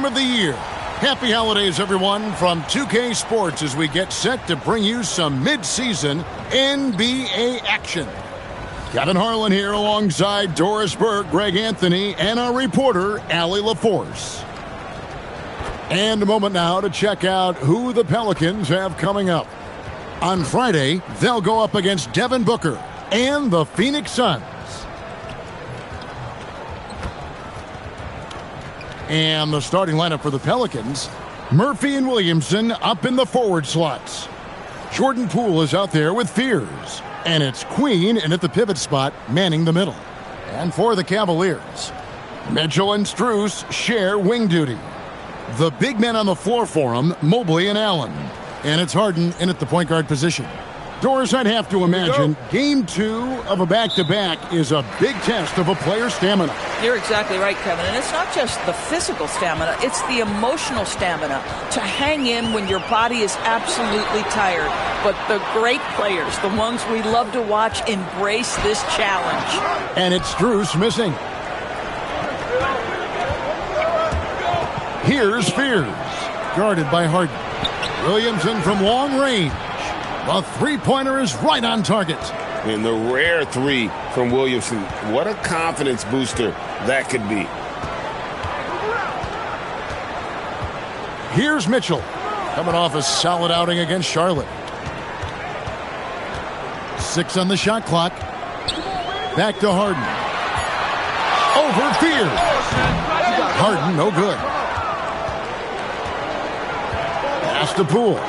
of the year. Happy holidays, everyone, from 2K Sports as we get set to bring you some mid-season NBA action. Kevin Harlan here alongside Doris Burke, Greg Anthony, and our reporter, Allie LaForce. And a moment now to check out who the Pelicans have coming up. On Friday, they'll go up against Devin Booker and the Phoenix Suns. And the starting lineup for the Pelicans, Murphy and Williamson up in the forward slots. Jordan Poole is out there with Fears. And it's Queen in at the pivot spot, manning the middle. And for the Cavaliers, Mitchell and Strus share wing duty. The big men on the floor for them, Mobley and Allen. And it's Harden in at the point guard position. Doris, I'd have to imagine game 2 of a back-to-back is a big test of a player's stamina. You're exactly right, Kevin. And it's not just the physical stamina, it's the emotional stamina to hang in when your body is absolutely tired. But the great players, the ones we love to watch, embrace this challenge. And it's Strus missing. Here's Fears, guarded by Harden. Williamson from long range. The three-pointer is right on target. And the rare three from Williamson. What a confidence booster that could be. Here's Mitchell, coming off a solid outing against Charlotte. 6 on the shot clock. Back to Harden. Over Fears. Harden, no good. Pass to Poole.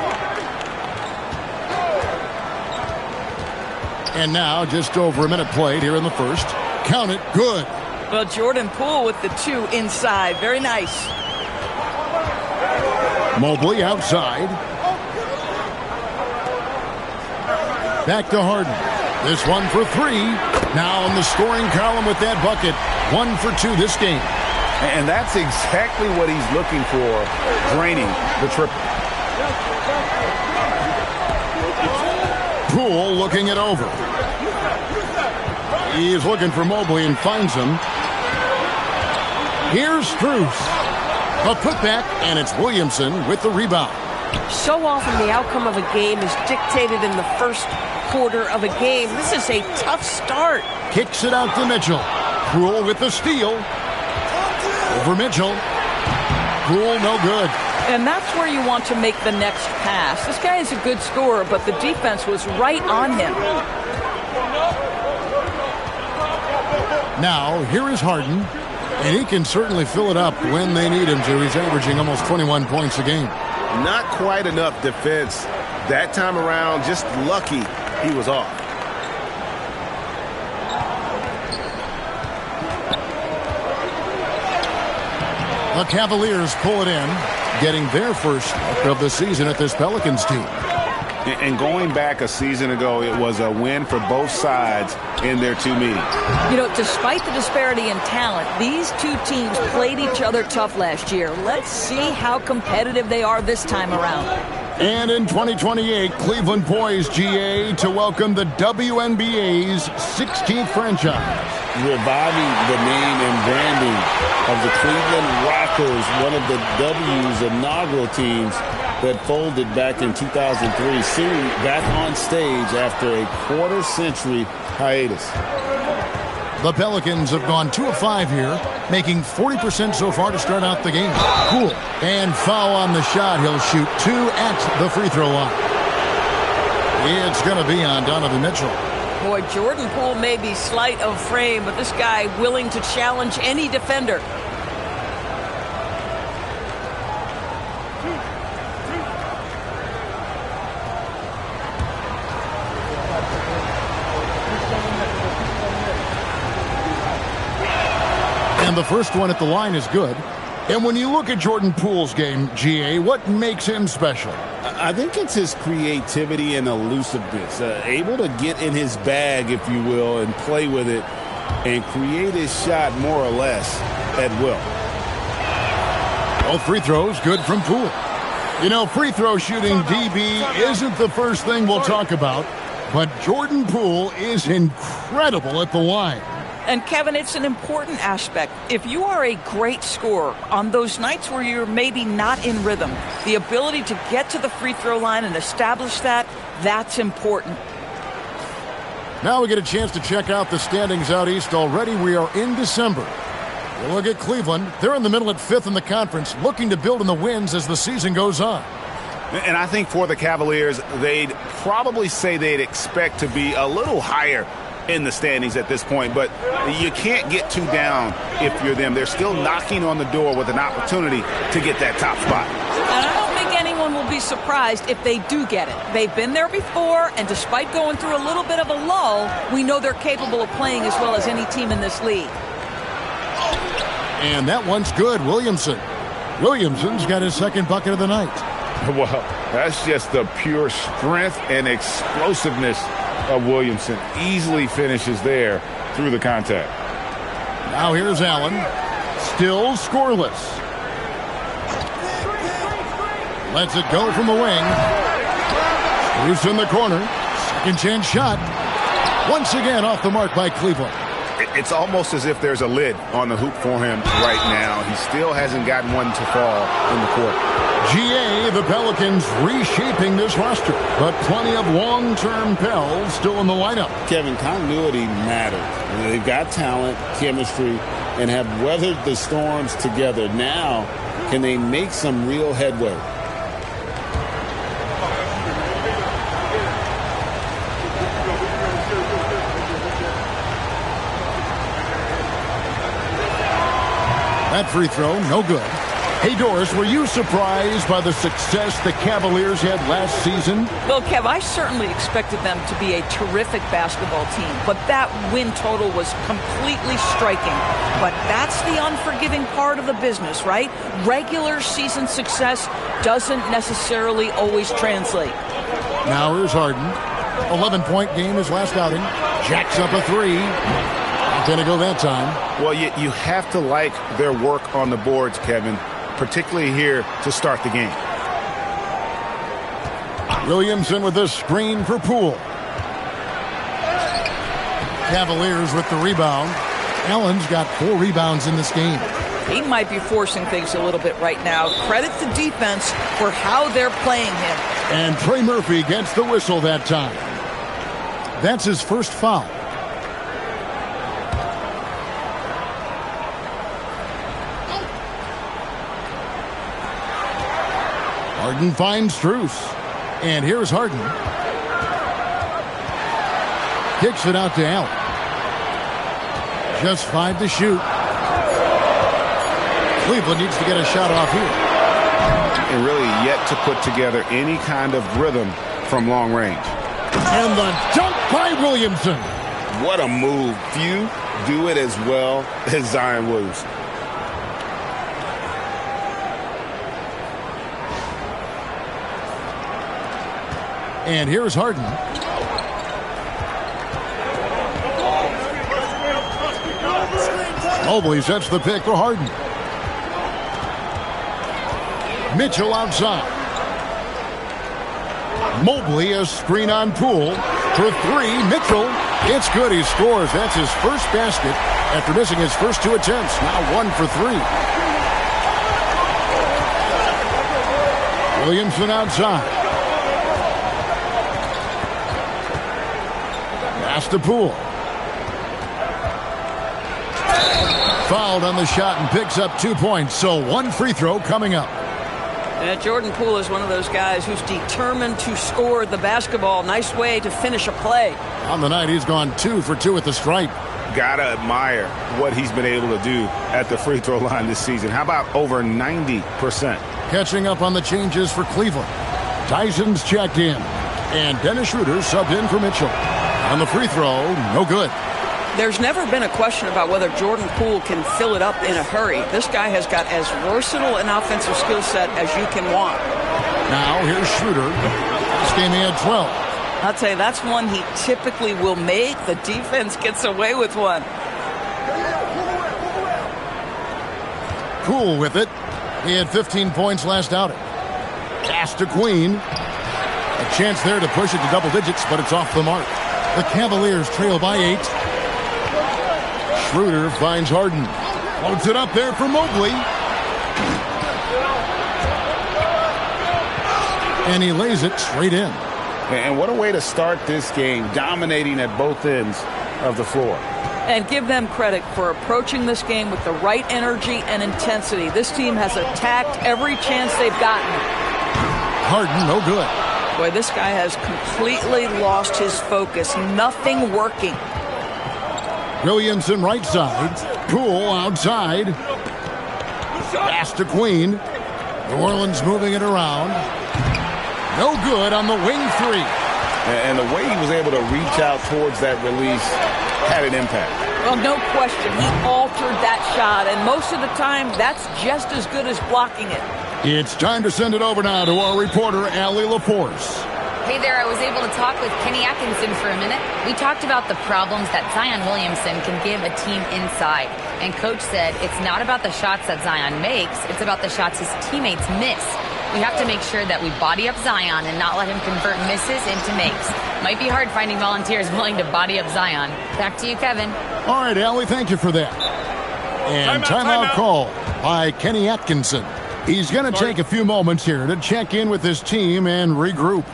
And now just over a minute played here in the first. Count it, good. Well, Jordan Poole with the 2 inside. Very nice. Mobley outside. Back to Harden. This one for 3. Now in the scoring column with that bucket. 1 for 2 this game. And that's exactly what he's looking for, draining the triple. Poole looking it over. He's looking for Mobley and finds him. Here's Strus. A putback, and it's Williamson with the rebound. So often the outcome of a game is dictated in the first quarter of a game. This is a tough start. Kicks it out to Mitchell. Poole with the steal. Over Mitchell. Poole no good. And that's where you want to make the next pass. This guy is a good scorer, but the defense was right on him. Now, here is Harden, and he can certainly fill it up when they need him to. He's averaging almost 21 points a game. Not quite enough defense. That time around, just lucky he was off. The Cavaliers pull it in, getting their first of the season at this Pelicans team. And going back a season ago, it was a win for both sides in their 2 meetings. You know, despite the disparity in talent, these 2 teams played each other tough last year. Let's see how competitive they are this time around. And in 2028, Cleveland poised, GA, to welcome the WNBA's 16th franchise. Reviving the name and branding of the Cleveland Rockers, one of the W's inaugural teams that folded back in 2003, soon back on stage after a quarter-century hiatus. The Pelicans have gone 2 of 5 here, making 40% so far to start out the game. Cool. And foul on the shot. He'll shoot 2 at the free throw line. It's going to be on Donovan Mitchell. Boy, Jordan Poole may be slight of frame, but this guy willing to challenge any defender. And the first one at the line is good. And when you look at Jordan Poole's game, GA, what makes him special? I think it's his creativity and elusiveness. Able to get in his bag, if you will, and play with it and create his shot more or less at will. Both free throws good from Poole. You know, free throw shooting, DB, isn't the first thing we'll talk about, but Jordan Poole is incredible at the line. And, Kevin, it's an important aspect. If you are a great scorer on those nights where you're maybe not in rhythm, the ability to get to the free throw line and establish that, that's important. Now we get a chance to check out the standings out east already. We are in December. We'll look at Cleveland. They're in the middle at 5th in the conference, looking to build in the wins as the season goes on. And I think for the Cavaliers, they'd probably say they'd expect to be a little higher in the standings at this point, but you can't get too down if you're them. They're still knocking on the door with an opportunity to get that top spot. And I don't think anyone will be surprised if they do get it. They've been there before, and despite going through a little bit of a lull, we know they're capable of playing as well as any team in this league. And that one's good. Williamson's got his second bucket of the night. Well, that's just the pure strength and explosiveness of Williamson. Easily finishes there through the contact. Now here's Allen. Still scoreless. Lets it go from the wing. Bruce in the corner. Second chance shot. Once again off the mark by Cleveland. It's almost as if there's a lid on the hoop for him right now. He still hasn't gotten one to fall in the court. GA, the Pelicans reshaping this roster, but plenty of long-term Pels still in the lineup. Kevin, continuity matters. They've got talent, chemistry, and have weathered the storms together. Now, can they make some real headway? That free throw, no good. Hey, Doris, were you surprised by the success the Cavaliers had last season? Well, Kev, I certainly expected them to be a terrific basketball team, but that win total was completely striking. But that's the unforgiving part of the business, right? Regular season success doesn't necessarily always translate. Now here's Harden. 11-point game his last outing. Jacks up a three. Not going to go that time. Well, you have to like their work on the boards, Kevin, particularly here to start the game. Williamson with the screen for Poole. Cavaliers with the rebound. Allen's got 4 rebounds in this game. He might be forcing things a little bit right now. Credit the defense for how they're playing him. And Trey Murphy gets the whistle that time. That's his first foul. Harden finds Strus. And here's Harden. Kicks it out to Allen. Just 5 to shoot. Cleveland needs to get a shot off here. And really yet to put together any kind of rhythm from long range. And the dunk by Williamson. What a move. Few do it as well as Zion Williamson. And here's Harden. Mobley sets the pick for Harden. Mitchell outside. Mobley a screen on Poole for 3. Mitchell, it's good. He scores. That's his first basket after missing his first 2 attempts. Now 1 for 3. Williamson outside. Pass to Poole. Fouled on the shot and picks up 2 points. So 1 free throw coming up. Jordan Poole is one of those guys who's determined to score the basketball. Nice way to finish a play. On the night, he's gone 2 for 2 at the stripe. Gotta admire what he's been able to do at the free throw line this season. How about over 90%? Catching up on the changes for Cleveland. Tyson's checked in. And Dennis Schroeder subbed in for Mitchell. On the free throw, no good. There's never been a question about whether Jordan Poole can fill it up in a hurry. This guy has got as versatile an offensive skill set as you can want. Now here's Schroeder. This game he had 12. I'll tell you, that's one he typically will make. The defense gets away with one. Poole with it. He had 15 points last outing. Pass to Queen. A chance there to push it to double digits, but it's off the mark. The Cavaliers trail by 8. Schroeder finds Harden. Floats it up there for Mobley. And he lays it straight in. And what a way to start this game, dominating at both ends of the floor. And give them credit for approaching this game with the right energy and intensity. This team has attacked every chance they've gotten. Harden, no good. Boy, this guy has completely lost his focus. Nothing working. Williamson right side. Poole outside. Pass to Queen. New Orleans moving it around. No good on the wing three. And the way he was able to reach out towards that release had an impact. Well, no question. He altered that shot, and most of the time, that's just as good as blocking it. It's time to send it over now to our reporter, Allie LaForce. Hey there, I was able to talk with Kenny Atkinson for a minute. We talked about the problems that Zion Williamson can give a team inside. And Coach said it's not about the shots that Zion makes, it's about the shots his teammates miss. We have to make sure that we body up Zion and not let him convert misses into makes. Might be hard finding volunteers willing to body up Zion. Back to you, Kevin. All right, Allie, thank you for that. And timeout call by Kenny Atkinson. He's going to take a few moments here to check in with his team and regroup.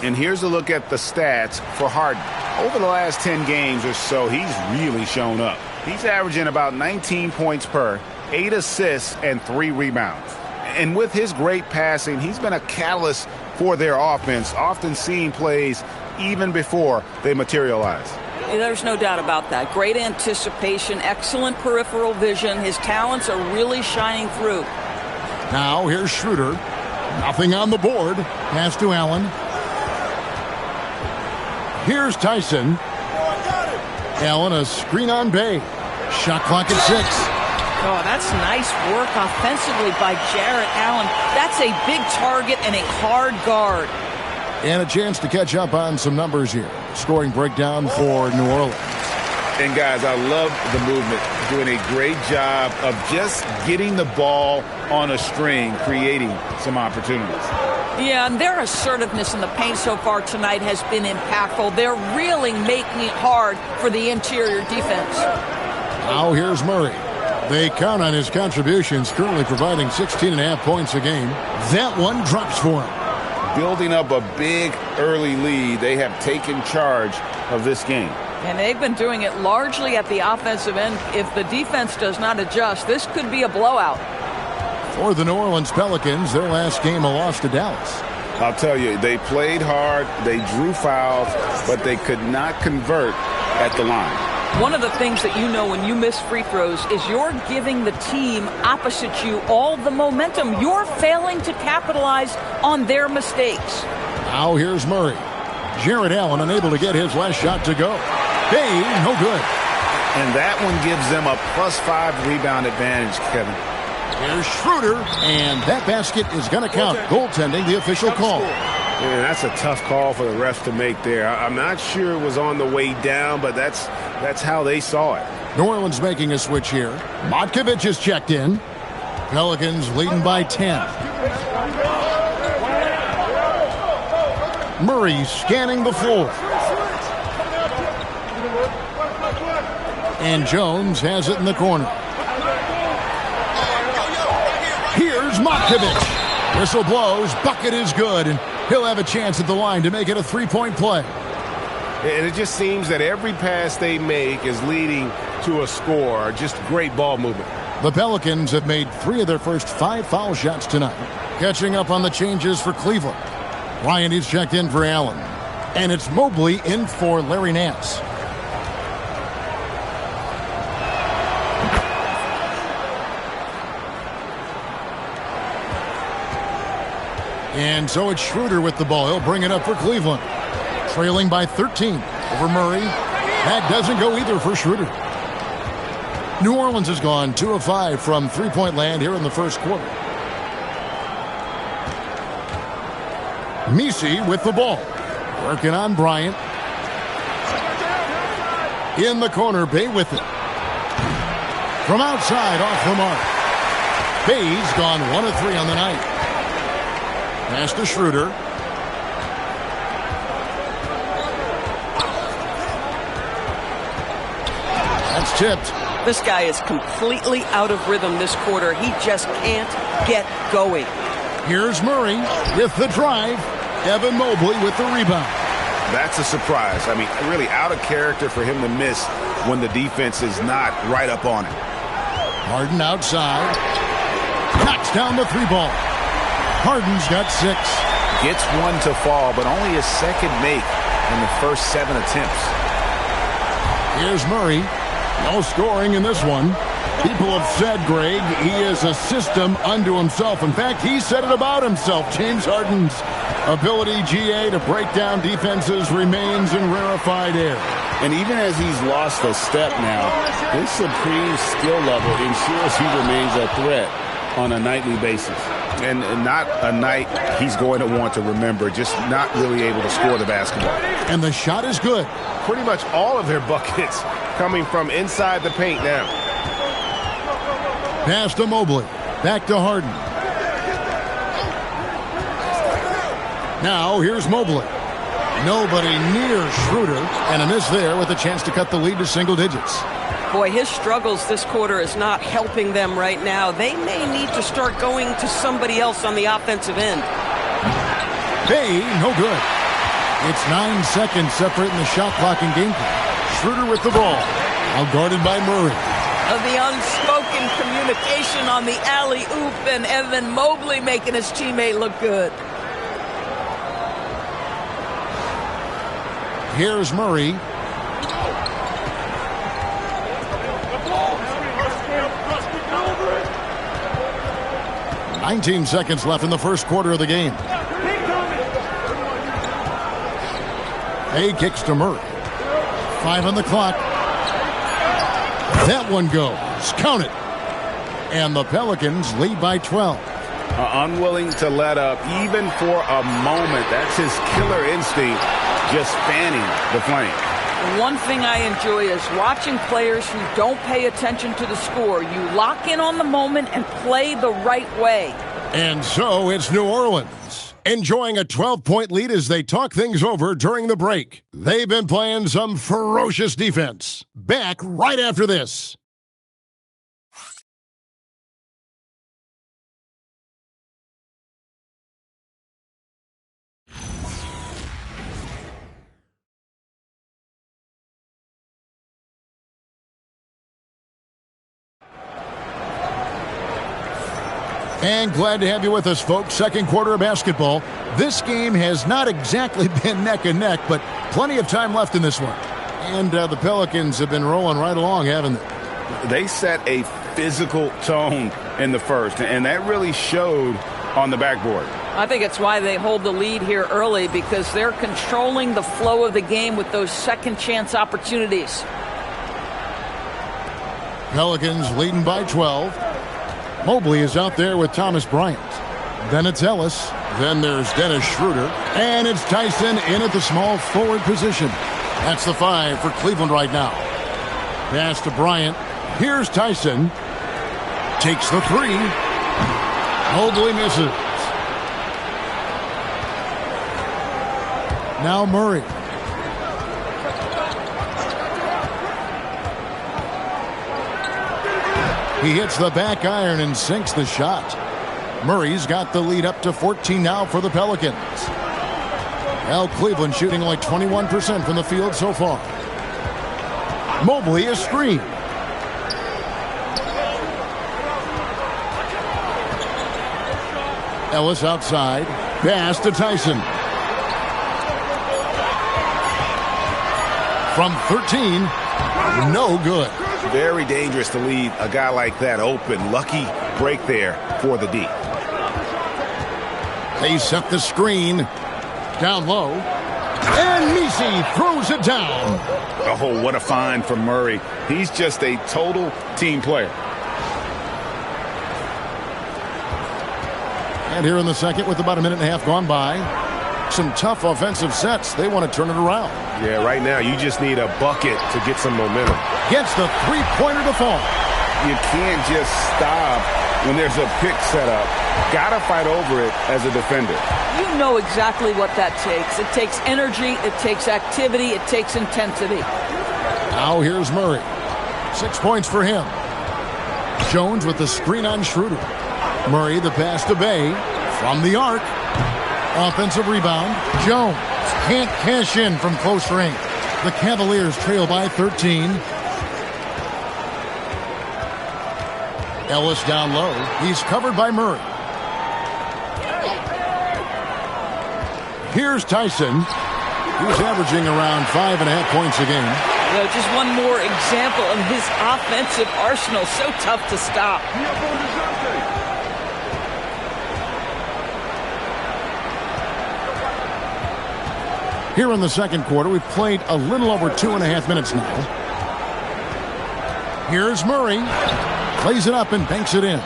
And here's a look at the stats for Harden. Over the last 10 games or so, he's really shown up. He's averaging about 19 points per, 8 assists, and 3 rebounds. And with his great passing, he's been a catalyst for their offense, often seeing plays even before they materialize. There's no doubt about that. Great anticipation, excellent peripheral vision. His talents are really shining through. Now here's Schroeder. Nothing on the board. Pass to Allen. Here's Tyson. Allen, a screen on Bay. Shot clock at 6. Oh, that's nice work offensively by Jarrett Allen. That's a big target and a hard guard. And a chance to catch up on some numbers here. Scoring breakdown for New Orleans. And guys, I love the movement. Doing a great job of just getting the ball on a string, creating some opportunities. Yeah, and their assertiveness in the paint so far tonight has been impactful. They're really making it hard for the interior defense. Now here's Murray. They count on his contributions, currently providing 16.5 points a game. That one drops for him. Building up a big early lead, they have taken charge of this game. And they've been doing it largely at the offensive end. If the defense does not adjust, this could be a blowout. For the New Orleans Pelicans, their last game a loss to Dallas. I'll tell you, they played hard, they drew fouls, but they could not convert at the line. One of the things that you know when you miss free throws is you're giving the team opposite you all the momentum. You're failing to capitalize on their mistakes. Now here's Murray. Jarrett Allen unable to get his last shot to go. Hey, no good. And that one gives them a +5 rebound advantage, Kevin. Here's Schroeder, and that basket is going to count. Goaltending, the official call. Yeah, that's a tough call for the refs to make there. I'm not sure it was on the way down, but that's how they saw it. New Orleans making a switch here. Matkovic is checked in. Pelicans leading by 10. Murray scanning the floor. And Jones has it in the corner. Here's Matkovic. Whistle blows. Bucket is good. And he'll have a chance at the line to make it a three-point play. And it just seems that every pass they make is leading to a score. Just great ball movement. The Pelicans have made 3 of their first 5 foul shots tonight. Catching up on the changes for Cleveland. Ryan is checked in for Allen. And it's Mobley in for Larry Nance. And so it's Schroeder with the ball. He'll bring it up for Cleveland. Trailing by 13 over Murray. That doesn't go either for Schroeder. New Orleans has gone 2 of 5 from three-point land here in the first quarter. Messi with the ball. Working on Bryant. In the corner, Bay with it. From outside, off the mark. Bay's gone 1 of 3 on the night. Pass to Schroeder. That's tipped. This guy is completely out of rhythm this quarter. He just can't get going. Here's Murray with the drive. Evan Mobley with the rebound. That's a surprise. I mean, really out of character for him to miss when the defense is not right up on him. Harden outside. Knocks down the 3-ball. Harden's got 6. Gets one to fall, but only his second make in the first 7 attempts. Here's Murray. No scoring in this one. People have said, Greg, he is a system unto himself. In fact, he said it about himself. James Harden's ability, GA, to break down defenses remains in rarefied air. And even as he's lost a step now, his supreme skill level ensures he remains a threat on a nightly basis. And not a night he's going to want to remember, just not really able to score the basketball. And the shot is good. Pretty much all of their buckets coming from inside the paint now. Pass to Mobley. Back to Harden. Now here's Mobley. Nobody near Schroeder. And a miss there with a chance to cut the lead to single digits. Boy, his struggles this quarter is not helping them right now. They may need to start going to somebody else on the offensive end. Bay, no good. It's 9 seconds separating the shot clock and game clock. Schroeder with the ball. Now guarded by Murray. The unspoken communication on the alley-oop, and Evan Mobley making his teammate look good. Here's Murray. "19 seconds left in the first quarter of the game. Hay kicks to Murray. 5 on the clock. That one goes. Count it. And the Pelicans lead by 12. Unwilling to let up even for a moment. That's his killer instinct, just fanning the flame. One thing I enjoy is watching players who don't pay attention to the score. You lock in on the moment and play the right way. And so it's New Orleans, enjoying a 12-point lead as they talk things over during the break. They've been playing some ferocious defense. Back right after this. And glad to have you with us, folks. Second quarter of basketball. This game has not exactly been neck and neck, but plenty of time left in this one. And the Pelicans have been rolling right along, haven't they? They set a physical tone in the first, and that really showed on the backboard. I think it's why they hold the lead here early, because they're controlling the flow of the game with those second chance opportunities. Pelicans leading by 12. Mobley is out there with Thomas Bryant. Then it's Ellis. Then there's Dennis Schroeder. And it's Tyson in at the small forward position. That's the 5 for Cleveland right now. Pass to Bryant. Here's Tyson. Takes the 3. Mobley misses. Now Murray. He hits the back iron and sinks the shot. Murray's got the lead up to 14 now for the Pelicans. Well, Cleveland shooting only 21% from the field so far. Mobley is screened. Ellis outside. Pass to Tyson. From 13, no good. Very dangerous to leave a guy like that open. Lucky break there for the D. They set the screen. Down low. And Messi throws it down. Oh, what a find from Murray. He's just a total team player. And here in the second, with about a minute and a half gone by, some tough offensive sets. They want to turn it around. Yeah, right now you just need a bucket to get some momentum. Gets the three-pointer to fall. You can't just stop when there's a pick set up. Got to fight over it as a defender. You know exactly what that takes. It takes energy, it takes activity, it takes intensity. Now here's Murray. 6 points for him. Jones with the screen on Schroeder. Murray the pass to Bay. From the arc. Offensive rebound. Jones can't cash in from close range. The Cavaliers trail by 13. Ellis down low. He's covered by Murray. Here's Tyson. He's averaging around 5.5 points a game. You know, just one more example of his offensive arsenal. So tough to stop. Here in the second quarter, we've played a little over 2.5 minutes now. Here's Murray. Plays it up and banks it in.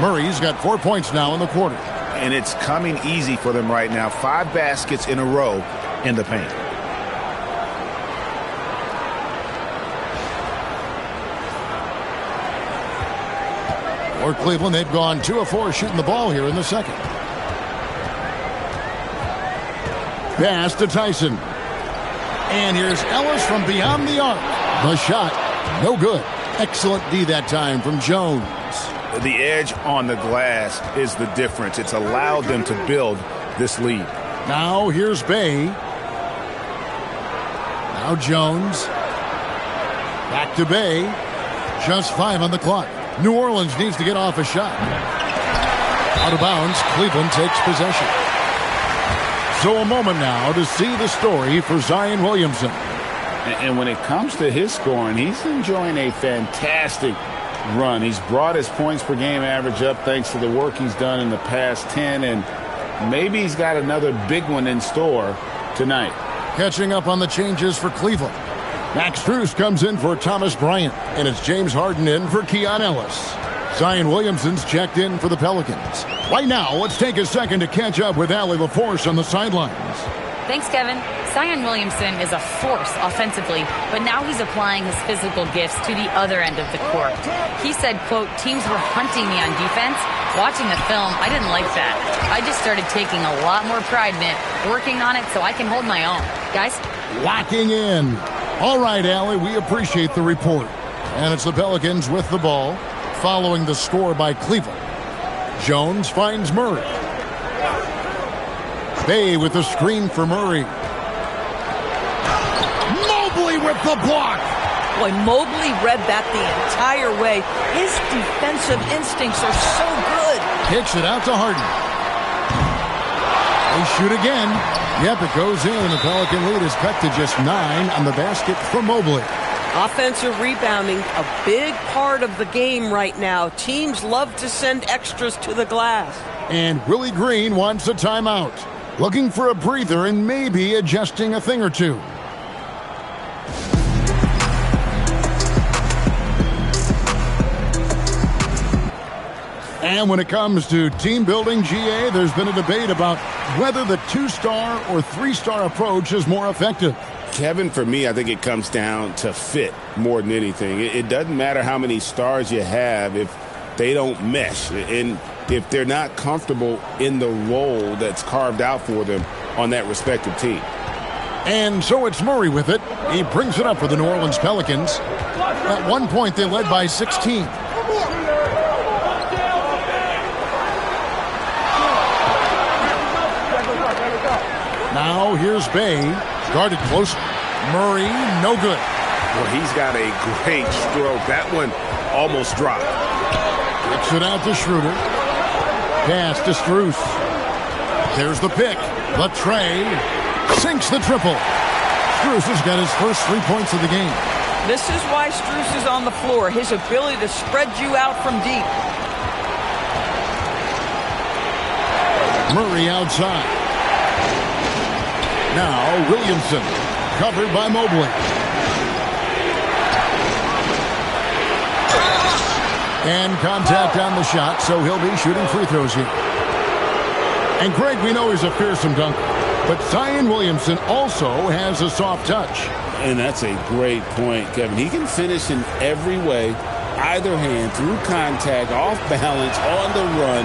Murray's got 4 points now in the quarter. And it's coming easy for them right now. 5 baskets in a row in the paint. For Cleveland, they've gone 2 of 4 shooting the ball here in the second. Pass to Tyson. And here's Ellis from beyond the arc. The shot, no good. Excellent D that time from Jones. The edge on the glass is the difference. It's allowed them to build this lead. Now here's Bay. Now Jones. Back to Bay. Just 5 on the clock. New Orleans needs to get off a shot. Out of bounds, Cleveland takes possession. So a moment now to see the story for Zion Williamson. And when it comes to his scoring, he's enjoying a fantastic run. He's brought his points per game average up thanks to the work he's done in the past 10, and maybe he's got another big one in store tonight. Catching up on the changes for Cleveland. Max Strus comes in for Thomas Bryant, and it's James Harden in for Keon Ellis. Zion Williamson's checked in for the Pelicans. Right now, let's take a second to catch up with Allie LaForce on the sidelines. Thanks, Kevin. Zion Williamson is a force offensively, but now he's applying his physical gifts to the other end of the court. He said, quote, "Teams were hunting me on defense. Watching the film, I didn't like that. I just started taking a lot more pride in it, working on it so I can hold my own." Guys? Locking in. All right, Allie, we appreciate the report. And it's the Pelicans with the ball, following the score by Cleveland. Jones finds Murray. Bay with the screen for Murray. Mobley with the block. Boy, Mobley read that the entire way. His defensive instincts are so good. Kicks it out to Harden. They shoot again. Yep, it goes in. The Pelican lead is cut to just 9 on the basket for Mobley. Offensive rebounding, a big part of the game right now. Teams love to send extras to the glass. And Willie Green wants a timeout. Looking for a breather and maybe adjusting a thing or two. And when it comes to team building, GA, there's been a debate about whether the 2-star or 3-star approach is more effective. Kevin, for me, I think it comes down to fit more than anything. It doesn't matter how many stars you have if they don't mesh. And if they're not comfortable in the role that's carved out for them on that respective team. And so it's Murray with it. He brings it up for the New Orleans Pelicans. At one point, they led by 16. Now here's Bay. Guarded close. Murray, no good. Well, he's got a great stroke. That one almost dropped. Kicks it out to Schroeder. Pass to Strus. There's the pick. The tray. Sinks the triple. Strus has got his first 3 points of the game. This is why Strus is on the floor. His ability to spread you out from deep. Murray outside. Now Williamson. Covered by Mobley. And contact on the shot, so he'll be shooting free throws here. And Greg, we know he's a fearsome dunker, but Zion Williamson also has a soft touch. And that's a great point, Kevin. He can finish in every way, either hand through contact, off balance, on the run.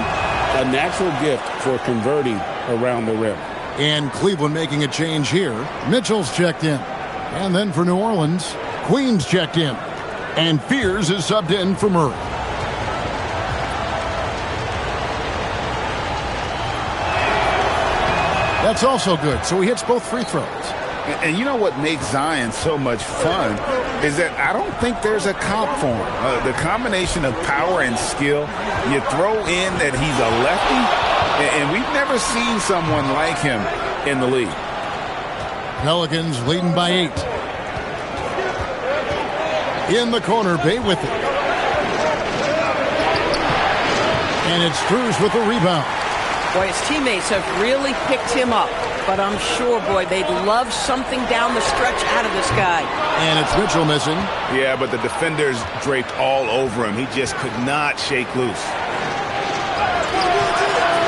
A natural gift for converting around the rim. And Cleveland making a change here. Mitchell's checked in. And then for New Orleans, Queen's checked in. And Fears is subbed in for Murray. That's also good. So he hits both free throws. And you know what makes Zion so much fun is that I don't think there's a comp for him. The combination of power and skill, you throw in that he's a lefty, and we've never seen someone like him in the league. Pelicans leading by 8. In the corner, Bay with it. And it's Strus with the rebound. Boy, his teammates have really picked him up. But I'm sure, boy, they'd love something down the stretch out of this guy. And it's Mitchell missing. Yeah, but the defenders draped all over him. He just could not shake loose.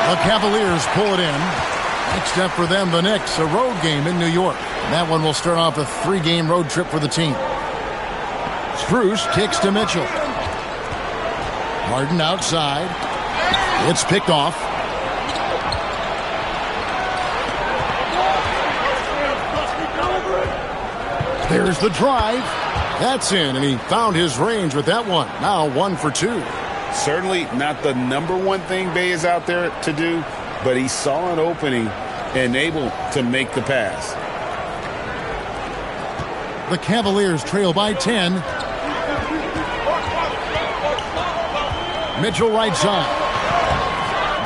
The Cavaliers pull it in. Next up for them, the Knicks, a road game in New York. That one will start off a 3-game road trip for the team. Strus kicks to Mitchell. Harden outside. It's picked off. There's the drive. That's in, and he found his range with that one. Now 1 for 2. Certainly not the number one thing Bay is out there to do, but he saw an opening and able to make the pass. The Cavaliers trail by 10. Mitchell right side.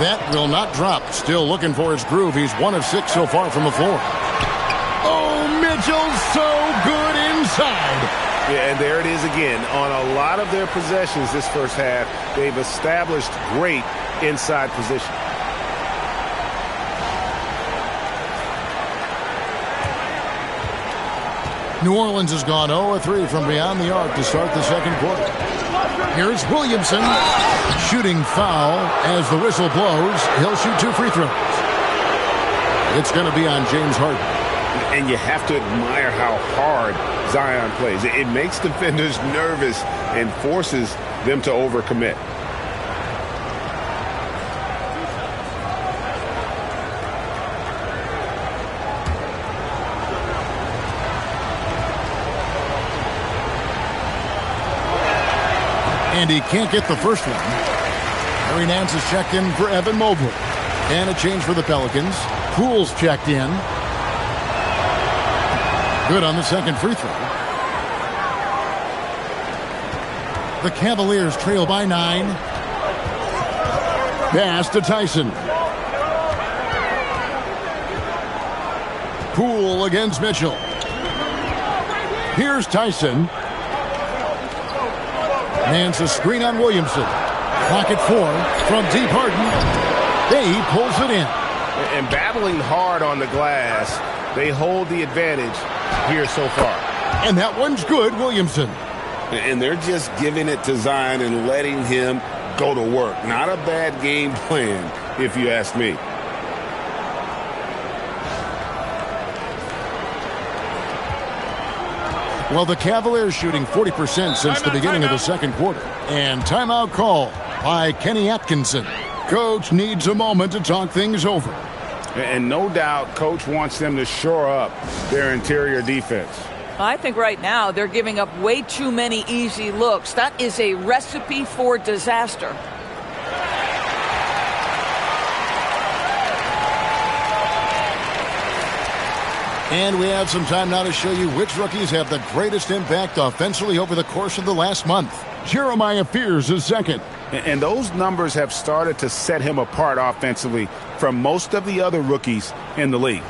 That will not drop. Still looking for his groove. He's 1 of 6 so far from the floor. Oh, Mitchell's so good inside. Yeah, and there it is again. On a lot of their possessions this first half, they've established great inside position. New Orleans has gone 0-3 from beyond the arc to start the second quarter. Here's Williamson. Shooting foul as the whistle blows. He'll shoot 2 free throws. It's going to be on James Harden. And you have to admire how hard Zion plays. It makes defenders nervous and forces them to overcommit. And he can't get the first one. Harry Nance is checked in for Evan Mobley. And a change for the Pelicans. Poole's checked in. Good on the second free throw. The Cavaliers trail by 9. Pass to Tyson. Poole against Mitchell. Here's Tyson. Nance a screen on Williamson. Clock at 4 from deep Harden. They pulls it in. And battling hard on the glass, they hold the advantage here so far. And that one's good, Williamson. And they're just giving it to Zion and letting him go to work. Not a bad game plan, if you ask me. Well, the Cavaliers shooting 40% since the beginning of the second quarter. And timeout call by Kenny Atkinson. Coach needs a moment to talk things over. And no doubt, Coach wants them to shore up their interior defense. I think right now they're giving up way too many easy looks. That is a recipe for disaster. And we have some time now to show you which rookies have the greatest impact offensively over the course of the last month. Jeremiah Fears is second. And those numbers have started to set him apart offensively from most of the other rookies in the league.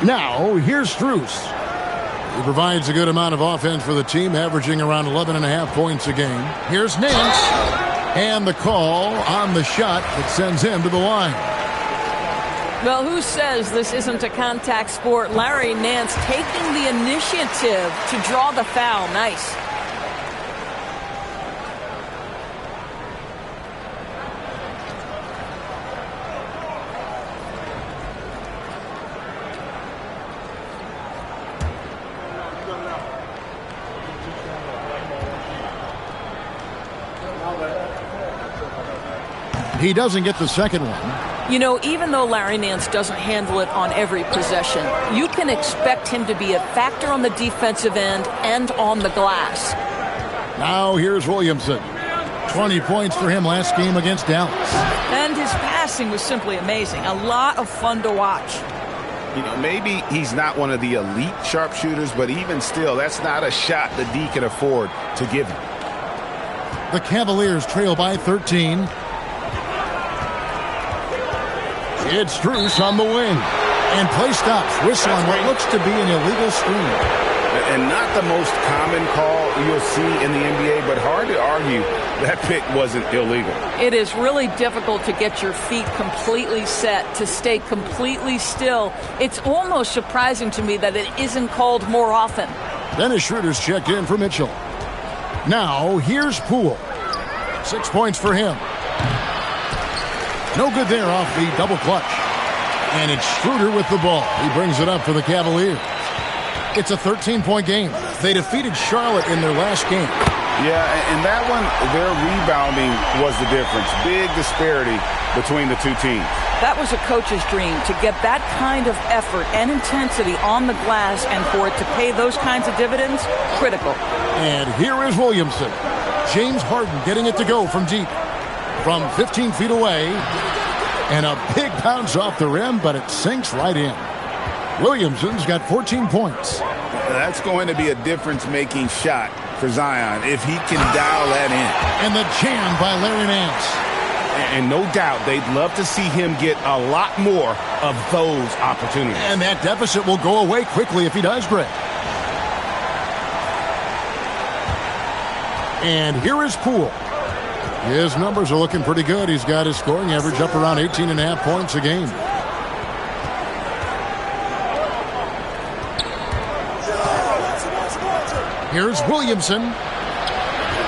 Now, here's Strus. He provides a good amount of offense for the team, averaging around 11.5 points a game. Here's Nance. And the call on the shot that sends him to the line. Well, who says this isn't a contact sport? Larry Nance taking the initiative to draw the foul. Nice. He doesn't get the second one. You know, even though Larry Nance doesn't handle it on every possession, you can expect him to be a factor on the defensive end and on the glass. Now here's Williamson. 20 points for him last game against Dallas. And his passing was simply amazing. A lot of fun to watch. You know, maybe he's not one of the elite sharpshooters, but even still, that's not a shot the D can afford to give him. The Cavaliers trail by 13. It's Strus on the wing. And play stops. Whistle on what looks to be an illegal screen. And not the most common call you'll see in the NBA, but hard to argue that pick wasn't illegal. It is really difficult to get your feet completely set, to stay completely still. It's almost surprising to me that it isn't called more often. Dennis Schroeder's checked in for Mitchell. Now, here's Poole. 6 points for him. No good there off the double clutch. And it's Schroeder with the ball. He brings it up for the Cavaliers. It's a 13-point game. They defeated Charlotte in their last game. Yeah, and that one, their rebounding was the difference. Big disparity between the two teams. That was a coach's dream, to get that kind of effort and intensity on the glass, and for it to pay those kinds of dividends, critical. And here is Williamson. James Harden getting it to go from deep. From 15 feet away. And a big bounce off the rim, but it sinks right in. Williamson's got 14 points. That's going to be a difference-making shot for Zion if he can dial that in. And the jam by Larry Nance. And no doubt they'd love to see him get a lot more of those opportunities. And that deficit will go away quickly if he does, Greg. And here is Poole. His numbers are looking pretty good. He's got his scoring average up around 18.5 points a game. Here's Williamson.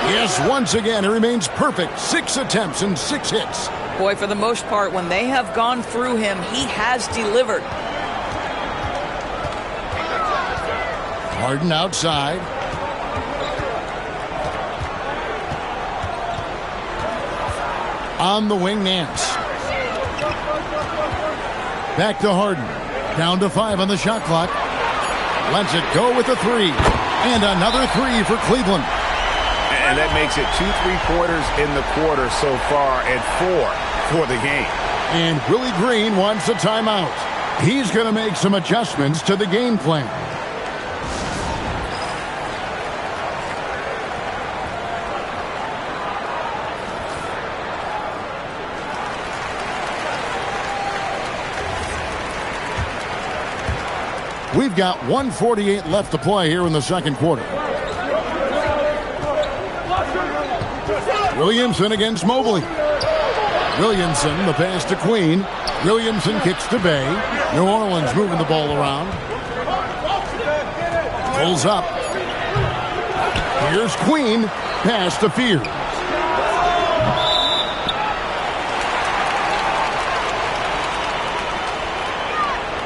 Yes, once again, he remains perfect. 6 attempts and 6 hits. Boy, for the most part, when they have gone through him, he has delivered. Harden outside. On the wing, Nance. Back to Harden. Down to 5 on the shot clock. Lets it go with a 3. And another 3 for Cleveland. And that makes it 2 3-pointers in the quarter so far and 4 for the game. And Willie Green wants a timeout. He's going to make some adjustments to the game plan. We've got 1:48 left to play here in the second quarter. Williamson against Mobley. Williamson, the pass to Queen. Williamson kicks to Bay. New Orleans moving the ball around. Pulls up. Here's Queen. Pass to Fears.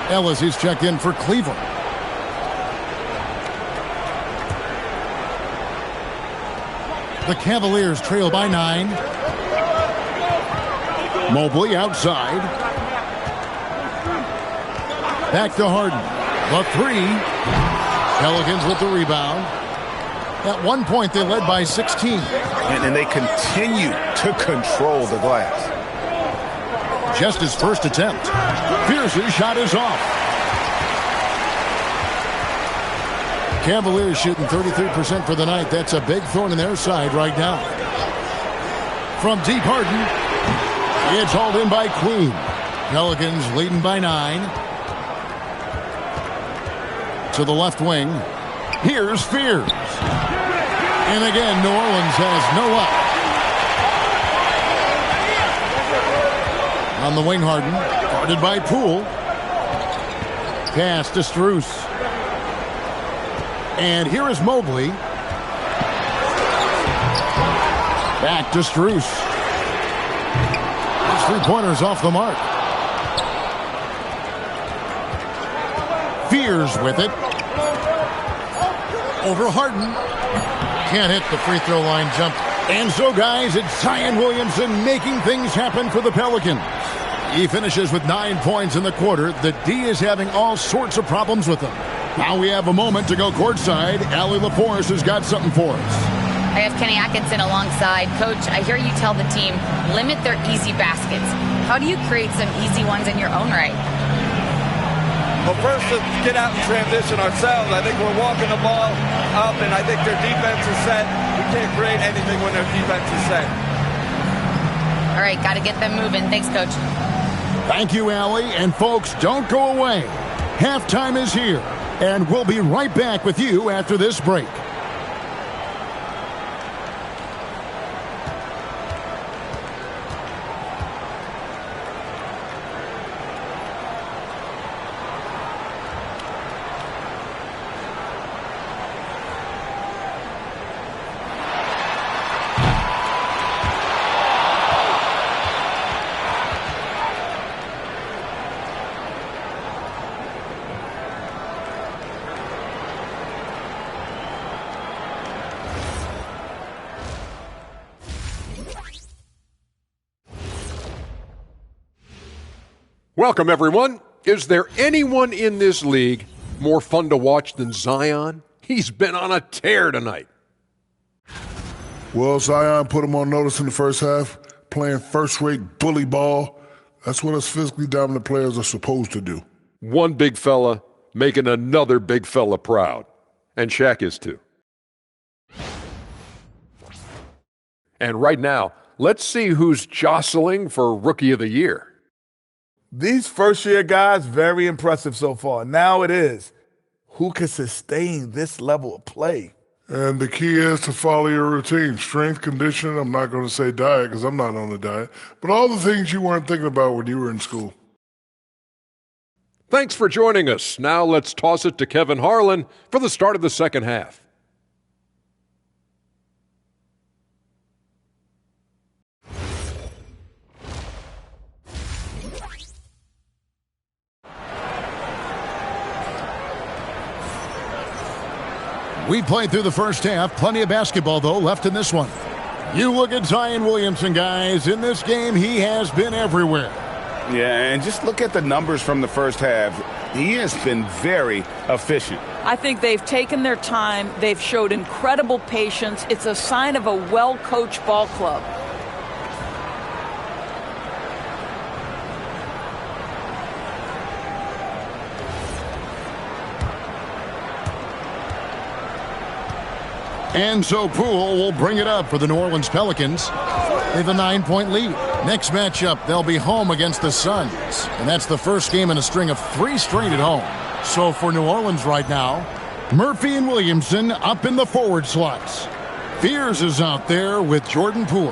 Ellis is checked in for Cleveland. The Cavaliers trail by 9. Mobley outside. Back to Harden. The 3. Pelicans with the rebound. At one point, they led by 16. And they continue to control the glass. Just his first attempt. Pierce's shot is off. Cavaliers shooting 33% for the night. That's a big thorn in their side right now. From deep, Harden. It's hauled in by Queen. Pelicans leading by 9. To the left wing. Here's Fears. And again, New Orleans has no up. On the wing, Harden. Guarded by Poole. Pass to Strus. And here is Mobley. Back to Strus. His three-pointer's off the mark. Fears with it. Over Harden. Can't hit the free throw line jump. And so, guys, it's Zion Williamson making things happen for the Pelicans. He finishes with 9 points in the quarter. The D is having all sorts of problems with him. Now we have a moment to go courtside. Allie LaForce has got something for us. I have Kenny Atkinson alongside. Coach, I hear you tell the team, limit their easy baskets. How do you create some easy ones in your own right? Well, first, let's get out and transition ourselves. I think we're walking the ball up, and I think their defense is set. We can't create anything when their defense is set. All right, got to get them moving. Thanks, Coach. Thank you, Allie. And, folks, don't go away. Halftime is here, and we'll be right back with you after this break. Welcome, everyone. Is there anyone in this league more fun to watch than Zion? He's been on a tear tonight. Well, Zion put him on notice in the first half, playing first-rate bully ball. That's what us physically dominant players are supposed to do. One big fella making another big fella proud. And Shaq is too. And right now, let's see who's jostling for Rookie of the Year. These first-year guys, very impressive so far. Now it is, who can sustain this level of play? And the key is to follow your routine. Strength, conditioning, I'm not going to say diet because I'm not on the diet, but all the things you weren't thinking about when you were in school. Thanks for joining us. Now let's toss it to Kevin Harlan for the start of the second half. We played through the first half. Plenty of basketball, though, left in this one. You look at Zion Williamson, guys. In this game, he has been everywhere. Yeah, and just look at the numbers from the first half. He has been very efficient. I think they've taken their time. They've showed incredible patience. It's a sign of a well-coached ball club. And so Poole will bring it up for the New Orleans Pelicans. They have a 9-point lead. Next matchup, they'll be home against the Suns. And that's the first game in a string of 3 straight at home. So for New Orleans right now, Murphy and Williamson up in the forward slots. Fears is out there with Jordan Poole.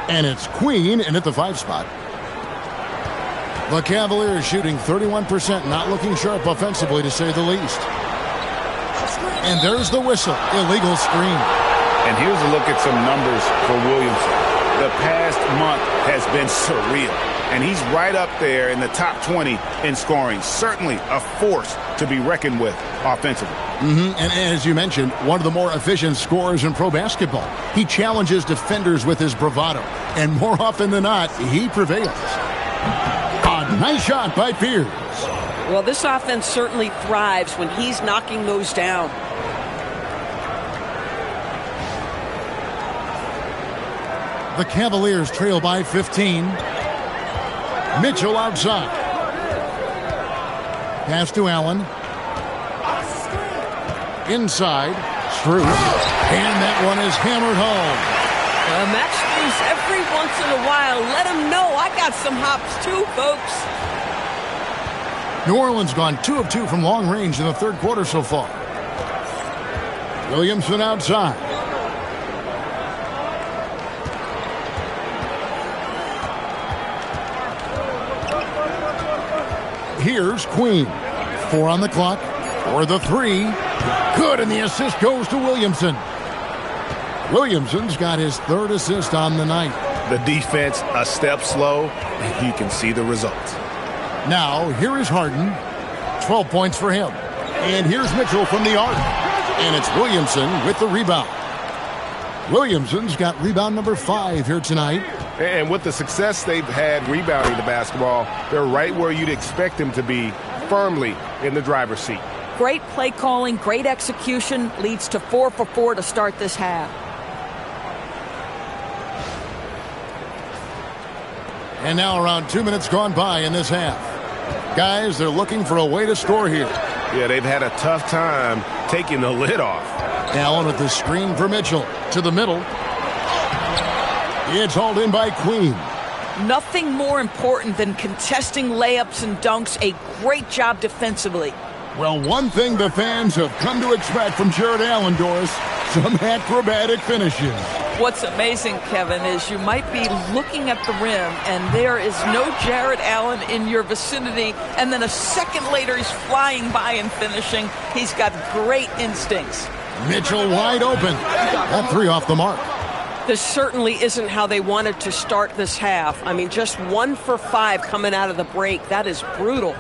And it's Queen in at the 5 spot. The Cavaliers shooting 31%, not looking sharp offensively to say the least. And there's the whistle. Illegal screen. And here's a look at some numbers for Williamson. The past month has been surreal. And he's right up there in the top 20 in scoring. Certainly a force to be reckoned with offensively. And as you mentioned, one of the more efficient scorers in pro basketball. He challenges defenders with his bravado. And more often than not, he prevails. A nice shot by Fears. Well, this offense certainly thrives when he's knocking those down. The Cavaliers trail by 15. Mitchell outside. Pass to Allen. Inside. Strus. And that one is hammered home. Max Strus, every once in a while, let him know I got some hops too, folks. New Orleans gone 2 of 2 from long range in the third quarter so far. Williamson outside. Here's Queen. 4 on the clock for the 3. Good, and the assist goes to Williamson. Williamson's got his 3rd assist on the night. The defense a step slow, and you can see the results. Now, here is Harden. 12 points for him. And here's Mitchell from the arc. And it's Williamson with the rebound. Williamson's got rebound number 5 here tonight. And with the success they've had rebounding the basketball, they're right where you'd expect them to be, firmly in the driver's seat. Great play calling, great execution, leads to 4 for 4 to start this half. And now around 2 minutes gone by in this half. Guys, they're looking for a way to score here. Yeah, they've had a tough time taking the lid off. Allen with the screen for Mitchell. To the middle. It's hauled in by Queen. Nothing more important than contesting layups and dunks. A great job defensively. Well, one thing the fans have come to expect from Jared Allen, Doris, some acrobatic finishes. What's amazing, Kevin, is you might be looking at the rim and there is no Jared Allen in your vicinity, and then a second later he's flying by and finishing. He's got great instincts. Mitchell wide open. That 3 off the mark. This certainly isn't how they wanted to start this half. I mean, just 1 for 5 coming out of the break. That is brutal.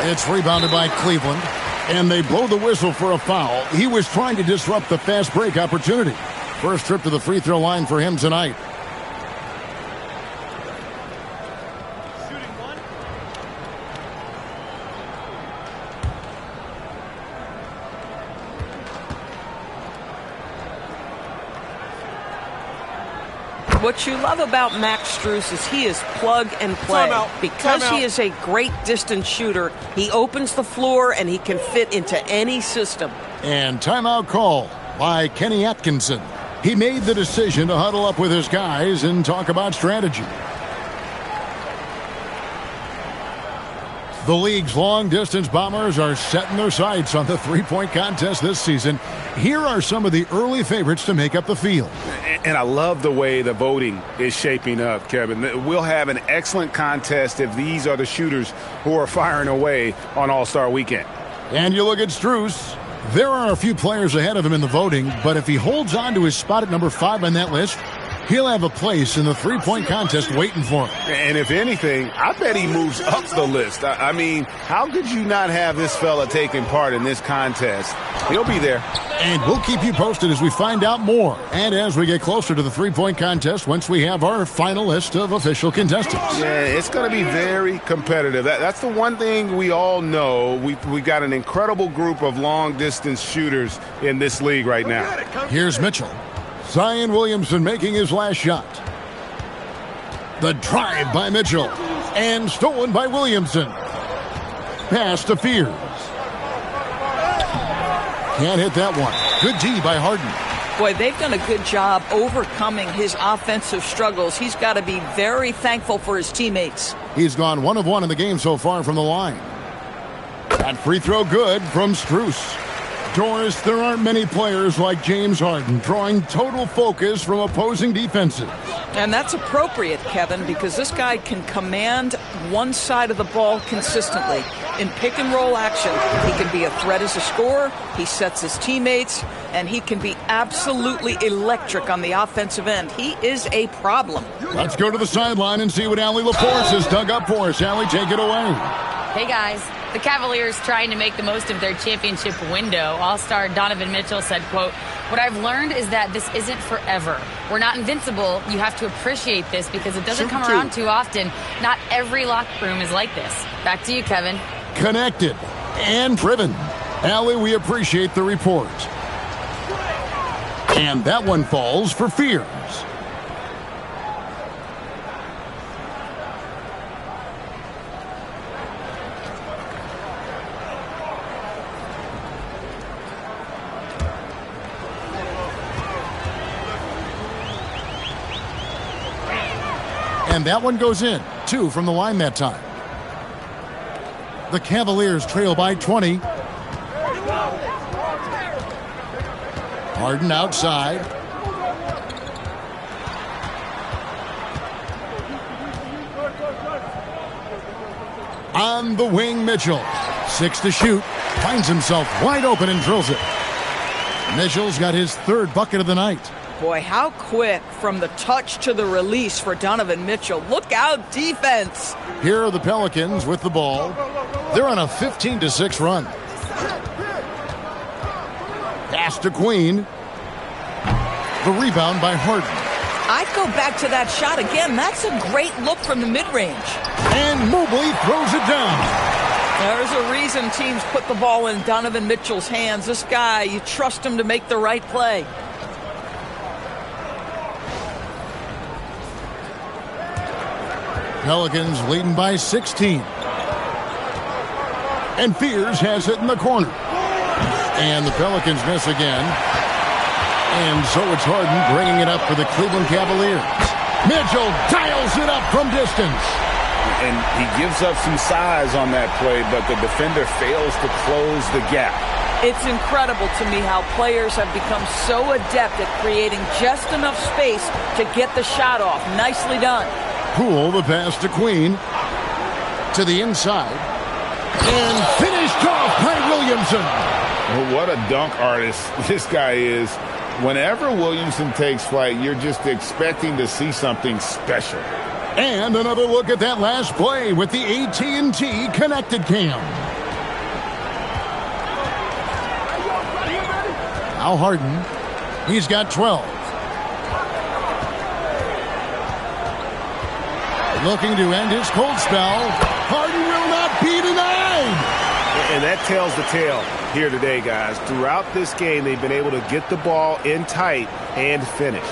It's rebounded by Cleveland, and they blow the whistle for a foul. He was trying to disrupt the fast break opportunity. First trip to the free throw line for him tonight. What you love about Max Strus is he is plug and play. Because he is a great distance shooter, he opens the floor and he can fit into any system. And timeout call by Kenny Atkinson. He made the decision to huddle up with his guys and talk about strategy. The league's long-distance bombers are setting their sights on the three-point contest this season. Here are some of the early favorites to make up the field. And I love the way the voting is shaping up, Kevin. We'll have an excellent contest if these are the shooters who are firing away on All-Star Weekend. And you look at Strus. There are a few players ahead of him in the voting, but if he holds on to his spot at number 5 on that list, he'll have a place in the three-point contest waiting for him. And if anything, I bet he moves up the list. I mean, how could you not have this fella taking part in this contest? He'll be there. And we'll keep you posted as we find out more and as we get closer to the three-point contest once we have our final list of official contestants. Yeah, it's going to be very competitive. That's the one thing we all know. We got an incredible group of long-distance shooters in this league right now. Here's Mitchell. Zion Williamson making his last shot. The drive by Mitchell. And stolen by Williamson. Pass to Fears. Can't hit that one. Good D by Harden. Boy, they've done a good job overcoming his offensive struggles. He's got to be very thankful for his teammates. He's gone 1 of 1 in the game so far from the line. That free throw good from Strus. Doris, there aren't many players like James Harden drawing total focus from opposing defenses. And that's appropriate, Kevin, because this guy can command one side of the ball consistently. In pick-and-roll action, he can be a threat as a scorer, he sets his teammates, and he can be absolutely electric on the offensive end. He is a problem. Let's go to the sideline and see what Allie LaForce has dug up for us. Allie, take it away. Hey, guys. The Cavaliers trying to make the most of their championship window. All-star Donovan Mitchell said, quote, "What I've learned is that this isn't forever. We're not invincible. You have to appreciate this because it doesn't come around too often. Not every locker room is like this." Back to you, Kevin. Connected and driven. Allie, we appreciate the report. And that one falls for Fears. And that one goes in. 2 from the line that time. The Cavaliers trail by 20. Harden outside. On the wing, Mitchell. 6 to shoot. Finds himself wide open and drills it. Mitchell's got his 3rd bucket of the night. Boy, how quick from the touch to the release for Donovan Mitchell. Look out, defense. Here are the Pelicans with the ball. They're on a 15-6 run. Pass to Queen. The rebound by Harden. I'd go back to that shot again. That's a great look from the mid-range. And Mobley throws it down. There's a reason teams put the ball in Donovan Mitchell's hands. This guy, you trust him to make the right play. Pelicans leading by 16. And Fears has it in the corner. And the Pelicans miss again. And so it's Harden bringing it up for the Cleveland Cavaliers. Mitchell dials it up from distance. And he gives up some size on that play, but the defender fails to close the gap. It's incredible to me how players have become so adept at creating just enough space to get the shot off. Nicely done. Poole, the pass to Queen. To the inside. And finished off by Williamson. Well, what a dunk artist this guy is. Whenever Williamson takes flight, you're just expecting to see something special. And another look at that last play with the AT&T Connected Cam. Now Harden. He's got 12. Looking to end his cold spell. Harden will not be denied. And that tells the tale here today, guys. Throughout this game, they've been able to get the ball in tight and finish.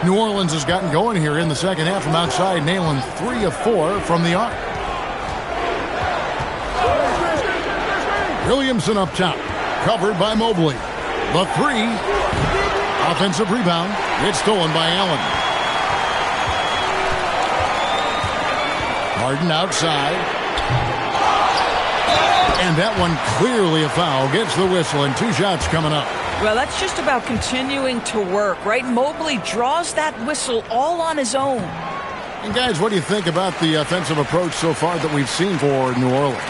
New Orleans has gotten going here in the second half from outside, nailing 3 of 4 from the arc. Williamson up top, covered by Mobley. The 3. Offensive rebound. It's stolen by Allen. Harden outside. And that one clearly a foul. Gets the whistle and 2 shots coming up. Well, that's just about continuing to work, right? Mobley draws that whistle all on his own. And guys, what do you think about the offensive approach so far that we've seen for New Orleans?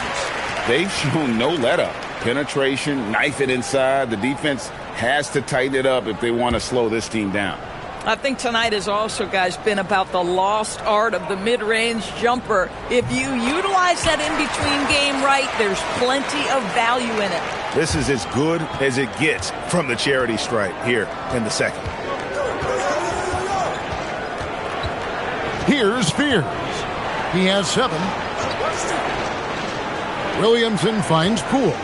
They've shown no let-up. Penetration, knife it inside. The defense has to tighten it up if they want to slow this team down. I think tonight has also, guys, been about the lost art of the mid-range jumper. If you utilize that in-between game right, there's plenty of value in it. This is as good as it gets from the charity stripe here in the second. Here's Fears. He has 7. Williamson finds Poole.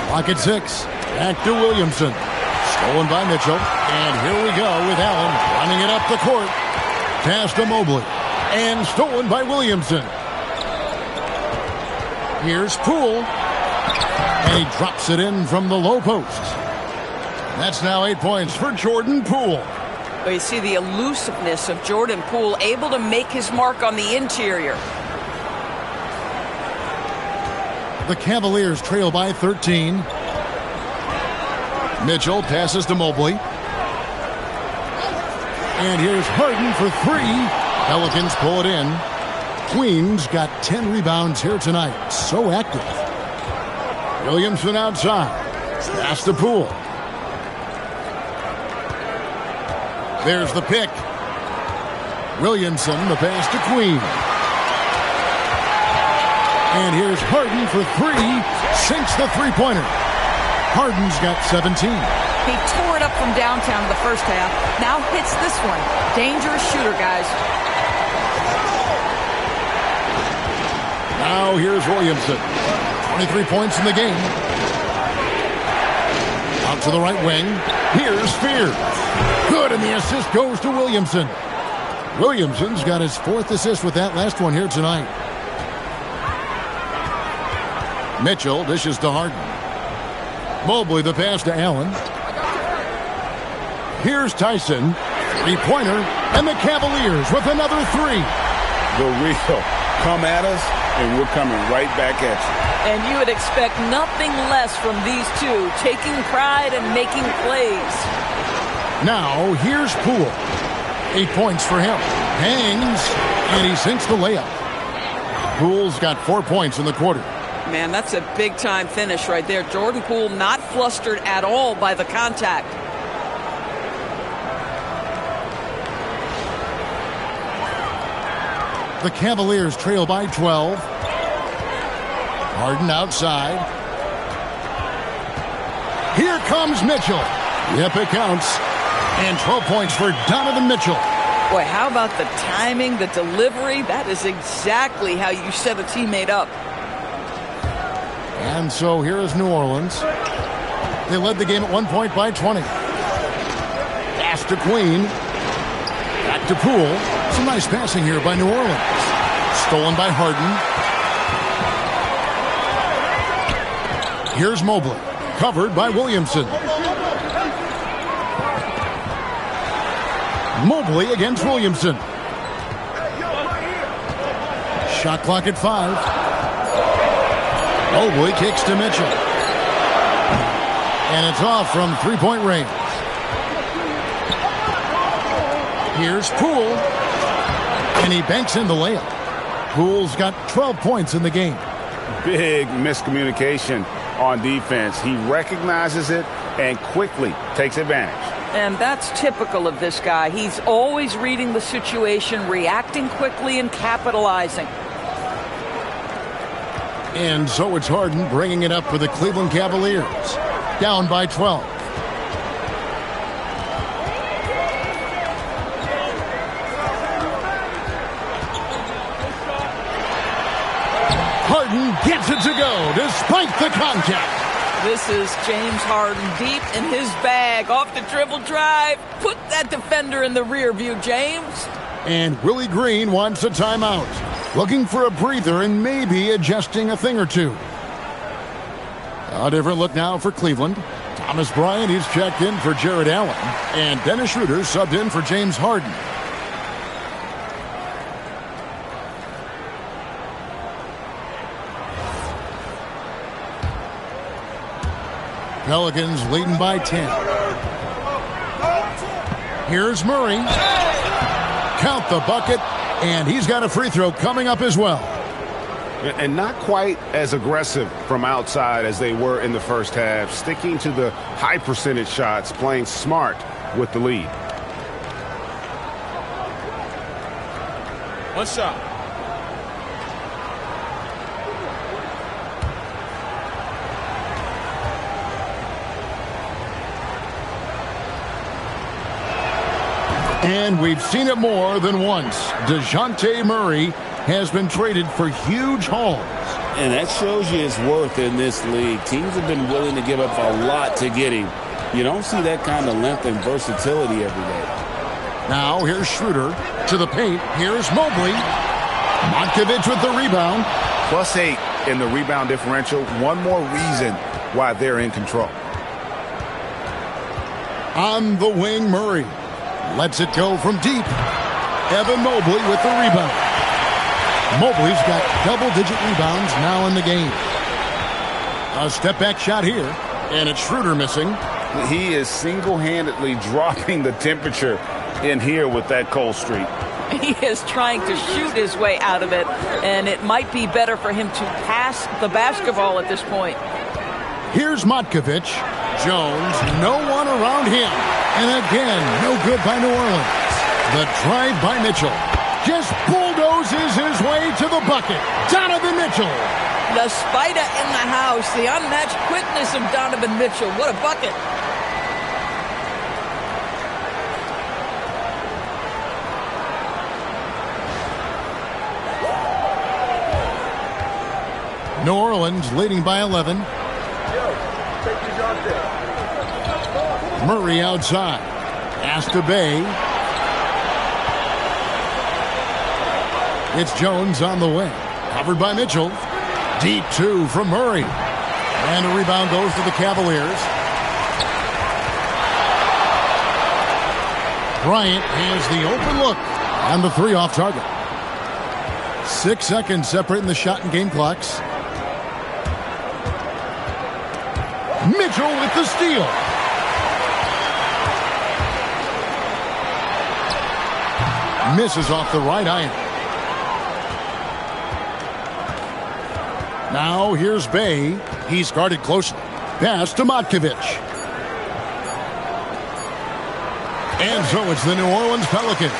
Clock at 6. Back to Williamson. Stolen by Mitchell. And here we go with Allen running it up the court. Pass to Mobley. And stolen by Williamson. Here's Poole. And he drops it in from the low post. That's now 8 points for Jordan Poole. But you see the elusiveness of Jordan Poole, able to make his mark on the interior. The Cavaliers trail by 13. Mitchell passes to Mobley. And here's Harden for 3. Pelicans pull it in. Queen's got 10 rebounds here tonight. So active. Williamson outside. Pass to Poole. There's the pick. Williamson, the pass to Queen. And here's Harden for 3. Sinks the three-pointer. Harden's got 17. He tore it up from downtown in the first half. Now hits this one. Dangerous shooter, guys. Now here's Williamson. 23 points in the game. Out to the right wing. Here's Fears. Good, and the assist goes to Williamson. Williamson's got his 4th assist with that last one here tonight. Mitchell dishes to Harden. Mobley the pass to Allen. Here's Tyson. 3-pointer. And the Cavaliers with another 3. The real come at us, and we're coming right back at you. And you would expect nothing less from these two, taking pride and making plays. Now here's Poole. 8 points for him. Hangs, and he sinks the layup. Poole's got 4 points in the quarter. Man, that's a big-time finish right there. Jordan Poole not flustered at all by the contact. The Cavaliers trail by 12. Harden outside. Here comes Mitchell. Yep, it counts. And 12 points for Donovan Mitchell. Boy, how about the timing, the delivery? That is exactly how you set a teammate up. And so here is New Orleans. They led the game at 1 point by 20. Pass to Queen. Back to Poole. Some nice passing here by New Orleans. Stolen by Harden. Here's Mobley. Covered by Williamson. Mobley against Williamson. Shot clock at 5. Mobley kicks to Mitchell. And it's off from three-point range. Here's Poole. And he banks in the layup. Poole's got 12 points in the game. Big miscommunication on defense. He recognizes it and quickly takes advantage. And that's typical of this guy. He's always reading the situation, reacting quickly, and capitalizing. And so it's Harden bringing it up for the Cleveland Cavaliers. Down by 12. Harden gets it to go despite the contact. This is James Harden deep in his bag. Off the dribble drive. Put that defender in the rear view, James. And Willie Green wants a timeout. Looking for a breather and maybe adjusting a thing or two. A different look now for Cleveland. Thomas Bryant, he's checked in for Jared Allen. And Dennis Schroeder subbed in for James Harden. Pelicans leading by 10. Here's Murray. Count the bucket, and he's got a free throw coming up as well. And not quite as aggressive from outside as they were in the first half. Sticking to the high percentage shots, playing smart with the lead. One shot. And we've seen it more than once. DeJounte Murray has been traded for huge hauls. And that shows you his worth in this league. Teams have been willing to give up a lot to get him. You don't see that kind of length and versatility every day. Now here's Schroeder to the paint. Here's Mobley. Monkovic with the rebound. +8 in the rebound differential. One more reason why they're in control. On the wing, Murray lets it go from deep. Evan Mobley with the rebound. Mobley's got double-digit rebounds now in the game. A step-back shot here, and it's Schroeder missing. He is single-handedly dropping the temperature in here with that cold streak. He is trying to shoot his way out of it, and it might be better for him to pass the basketball at this point. Here's Monkovic. Jones, no one around him. And again, no good by New Orleans. The drive by Mitchell just bulldozes his way to the bucket. Donovan Mitchell. The spider in the house, the unmatched quickness of Donovan Mitchell. What a bucket. New Orleans leading by 11. Murray outside. Pass to Bay. It's Jones on the wing. Covered by Mitchell. Deep two from Murray. And a rebound goes to the Cavaliers. Bryant has the open look. And the three off target. 6 seconds separating the shot and game clocks. Mitchell with the steal. Misses off the right iron. Now here's Bay. He's guarded closely. Pass to Monkovic. And so it's the New Orleans Pelicans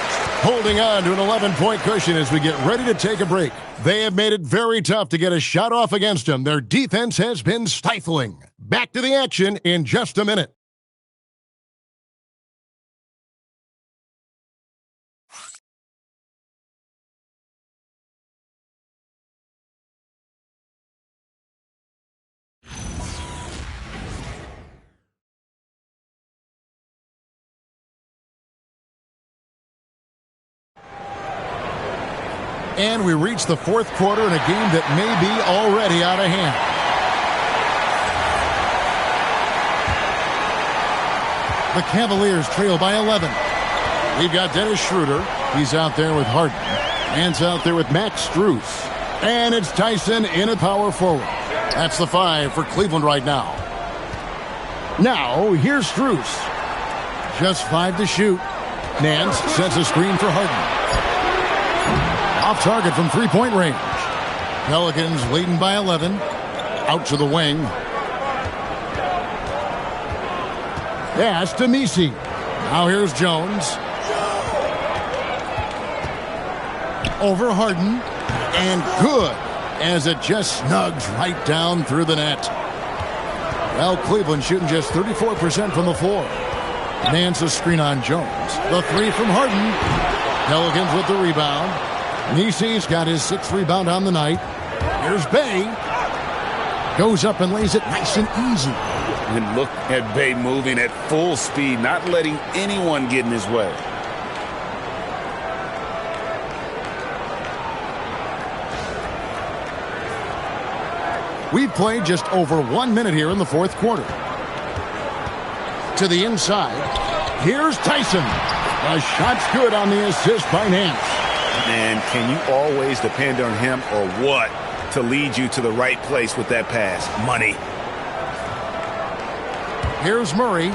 Holding on to an 11-point cushion as we get ready to take a break. They have made it very tough to get a shot off against them. Their defense has been stifling. Back to the action in just a minute. And we reach the fourth quarter in a game that may be already out of hand. The Cavaliers trail by 11. We've got Dennis Schroeder. He's out there with Harden. Man's out there with Max Strus. And it's Tyson in at power forward. That's the 5 for Cleveland right now. Now, here's Strus. Just 5 to shoot. Nance sends a screen for Harden. Off target from three-point range. Pelicans leading by 11. Out to the wing. Pass to Misi. Now here's Jones. Over Harden. And good, as it just snugs right down through the net. Well, Cleveland shooting just 34% from the floor. Nance a screen on Jones. The 3 from Harden. Pelicans with the rebound. Nisi's got his 6th rebound on the night. Here's Bay. Goes up and lays it nice and easy. And look at Bay moving at full speed, not letting anyone get in his way. We've played just over 1 minute here in the fourth quarter. To the inside. Here's Tyson. The shot's good on the assist by Nance. And can you always depend on him or what to lead you to the right place with that pass? Money. Here's Murray.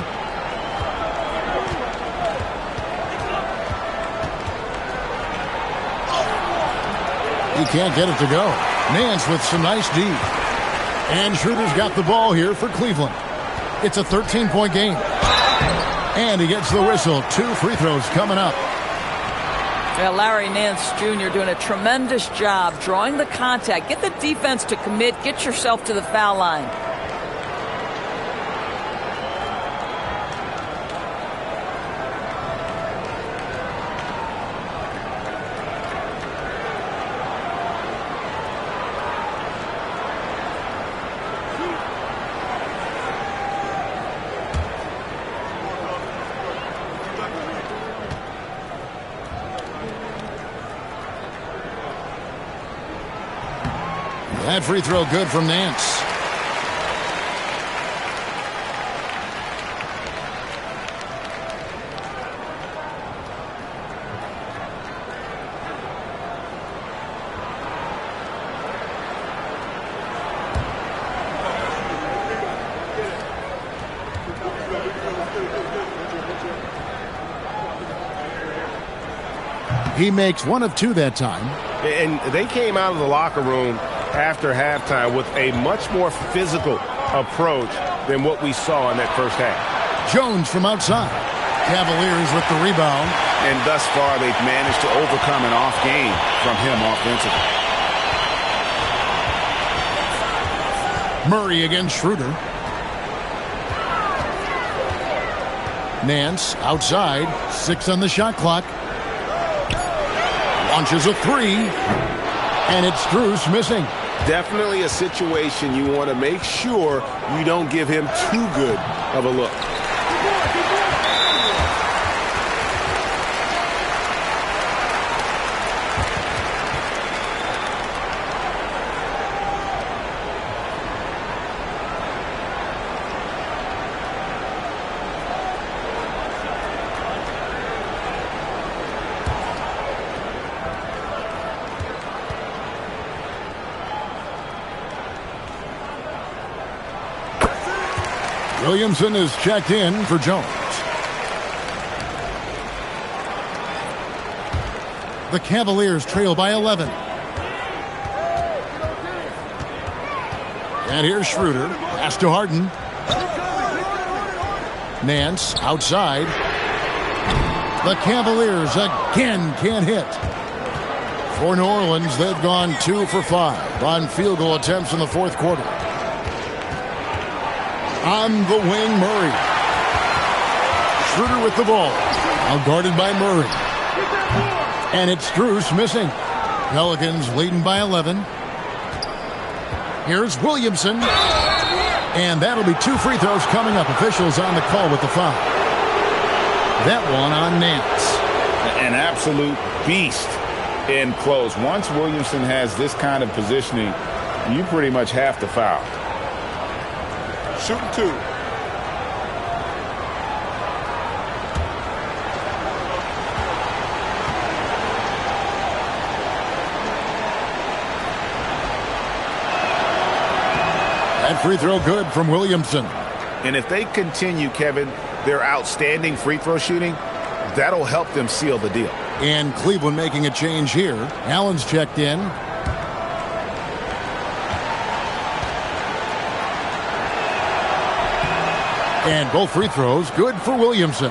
He can't get it to go. Nance with some nice D. And Schroeder's got the ball here for Cleveland. It's a 13-point game. And he gets the whistle. 2 free throws coming up. Yeah, Larry Nance Jr. doing a tremendous job drawing the contact. Get the defense to commit. Get yourself to the foul line. That free throw good from Nance. He makes 1 of 2 that time. And they came out of the locker room after halftime with a much more physical approach than what we saw in that first half. Jones from outside. Cavaliers with the rebound. And thus far, they've managed to overcome an off game from him offensively. Murray against Schroeder. Nance outside. 6 on the shot clock. Launches a 3. And it's Strus missing. Definitely a situation you want to make sure you don't give him too good of a look. Williamson is checked in for Jones. The Cavaliers trail by 11. And here's Schroeder. Pass to Harden. Nance outside. The Cavaliers again can't hit. For New Orleans, they've gone 2 for 5 on field goal attempts in the fourth quarter. On the wing, Murray. Schroeder with the ball. Now guarded by Murray. And it's Strus missing. Pelicans leading by 11. Here's Williamson. And that'll be 2 free throws coming up. Officials on the call with the foul. That one on Nance. An absolute beast in close. Once Williamson has this kind of positioning, you pretty much have to foul. Shooting 2. That free throw good from Williamson. And if they continue, Kevin, their outstanding free throw shooting, that'll help them seal the deal. And Cleveland making a change here. Allen's checked in. And both free throws good for Williamson.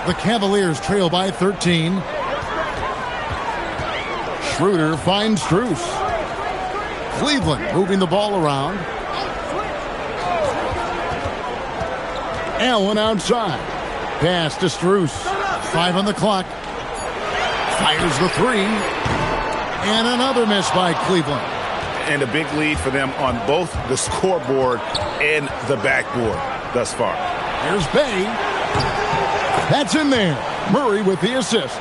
The Cavaliers trail by 13. Schroeder finds Strus. Cleveland moving the ball around. Allen outside. Pass to Strus. 5 on the clock. Fires the 3. And another miss by Cleveland. And a big lead for them on both the scoreboard and the backboard thus far. Here's Bay. That's in there. Murray with the assist.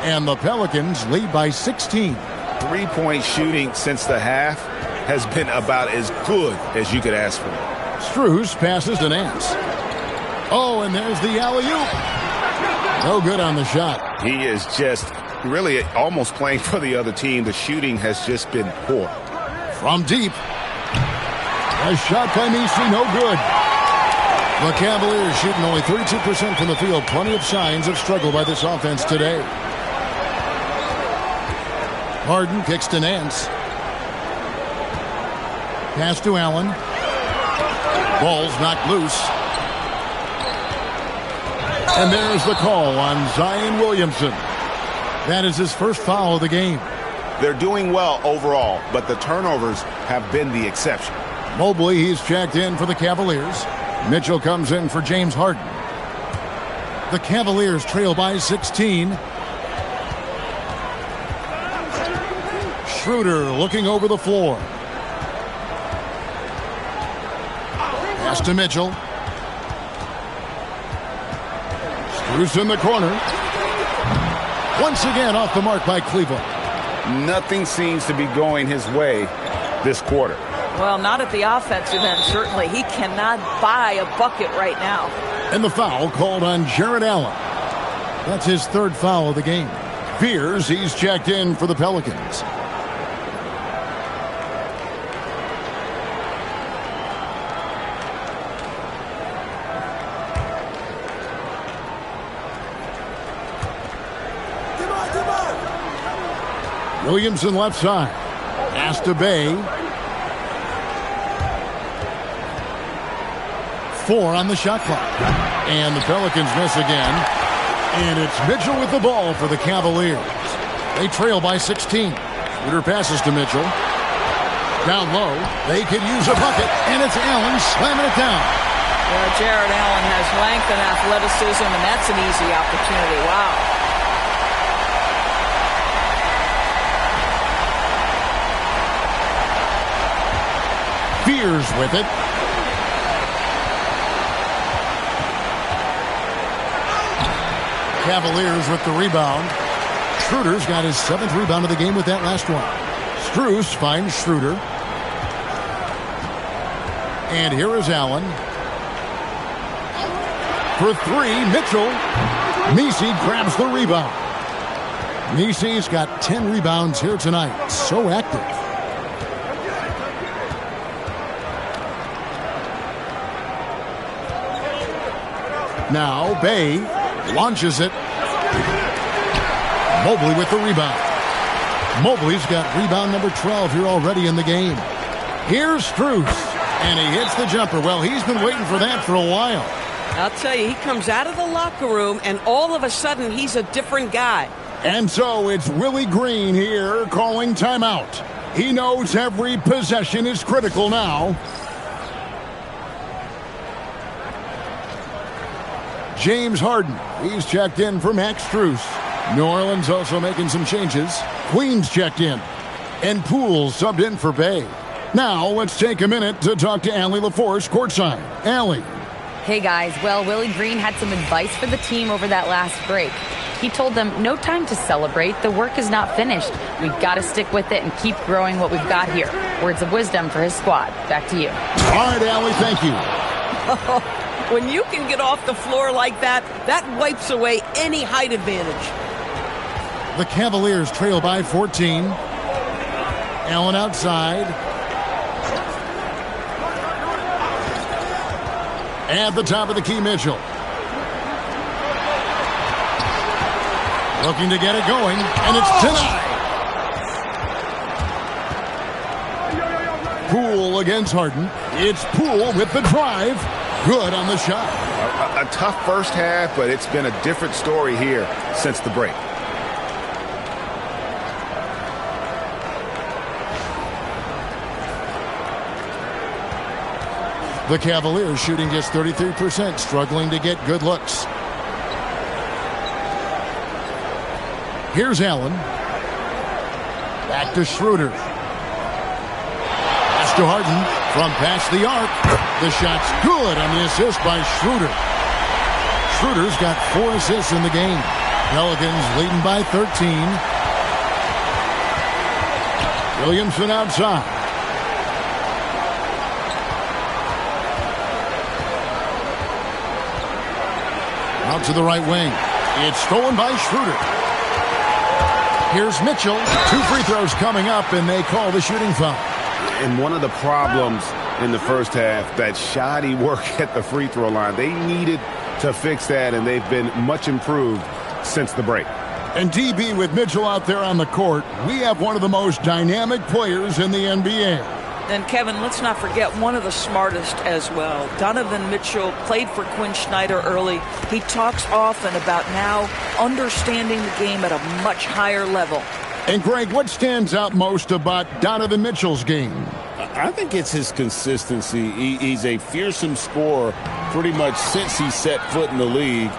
And the Pelicans lead by 16. Three-point shooting since the half has been about as good as you could ask for. Strus passes to Nance. Oh, and there's the alley-oop. No good on the shot. He is just really almost playing for the other team. The shooting has just been poor. From deep. A shot by Misi, no good. The Cavaliers shooting only 32% from the field. Plenty of signs of struggle by this offense today. Harden kicks to Nance. Pass to Allen. Ball's knocked loose. And there's the call on Zion Williamson. That is his first foul of the game. They're doing well overall, but the turnovers have been the exception. Mobley, he's checked in for the Cavaliers. Mitchell comes in for James Harden. The Cavaliers trail by 16. Schroeder looking over the floor. Pass to Mitchell. Strus in the corner. Once again off the mark by Cleveland. Nothing seems to be going his way this quarter. Well, not at the offensive end, certainly. He cannot buy a bucket right now. And the foul called on Jarrett Allen. That's his third foul of the game. Fears he's checked in for the Pelicans. Williamson left side. Pass to Bay. 4 on the shot clock. And the Pelicans miss again. And it's Mitchell with the ball for the Cavaliers. They trail by 16. Schroeder passes to Mitchell. Down low. They could use a bucket. And it's Allen slamming it down. Jarrett Allen has length and athleticism, and that's an easy opportunity. Wow. Fears with it. Cavaliers with the rebound. Schroeder's got his 7th rebound of the game with that last one. Strus finds Schroeder. And here is Allen. For 3, Mitchell. Misi grabs the rebound. Misi's got 10 rebounds here tonight. So active. Now Bay launches it. Mobley with the rebound. Mobley's got rebound number 12 here already in the game. Here's Strus, and he hits the jumper. Well, he's been waiting for that for a while. I'll tell you, he comes out of the locker room, and all of a sudden, he's a different guy. And so it's Willie Green here calling timeout. He knows every possession is critical now. James Harden, he's checked in for Max Strus. New Orleans also making some changes. Queens checked in. And Poole subbed in for Bay. Now let's take a minute to talk to Allie LaForce courtside. Allie. Hey guys, well, Willie Green had some advice for the team over that last break. He told them, no time to celebrate. The work is not finished. We've got to stick with it and keep growing what we've got here. Words of wisdom for his squad. Back to you. All right, Allie, thank you. When you can get off the floor like that, that wipes away any height advantage. The Cavaliers trail by 14. Allen outside. At the top of the key, Mitchell. Looking to get it going, and it's denied. Poole against Harden. It's Poole with the drive. Good on the shot. A tough first half, but it's been a different story here since the break. The Cavaliers shooting just 33%, struggling to get good looks. Here's Allen. Back to Schroeder. Pass to Harden from past the arc. The shot's good on the assist by Schroeder. Schroeder's got 4 assists in the game. Pelicans leading by 13. Williamson outside. Out to the right wing. It's stolen by Schroeder. Here's Mitchell. 2 free throws coming up, and they call the shooting foul. And one of the problems in the first half, that shoddy work at the free throw line. They needed to fix that, and they've been much improved since the break. And DB with Mitchell out there on the court, we have one of the most dynamic players in the NBA. And Kevin, let's not forget one of the smartest as well. Donovan Mitchell played for Quinn Snyder early. He talks often about now understanding the game at a much higher level. And Greg, what stands out most about Donovan Mitchell's game? I think it's his consistency. He's a fearsome scorer pretty much since he set foot in the league.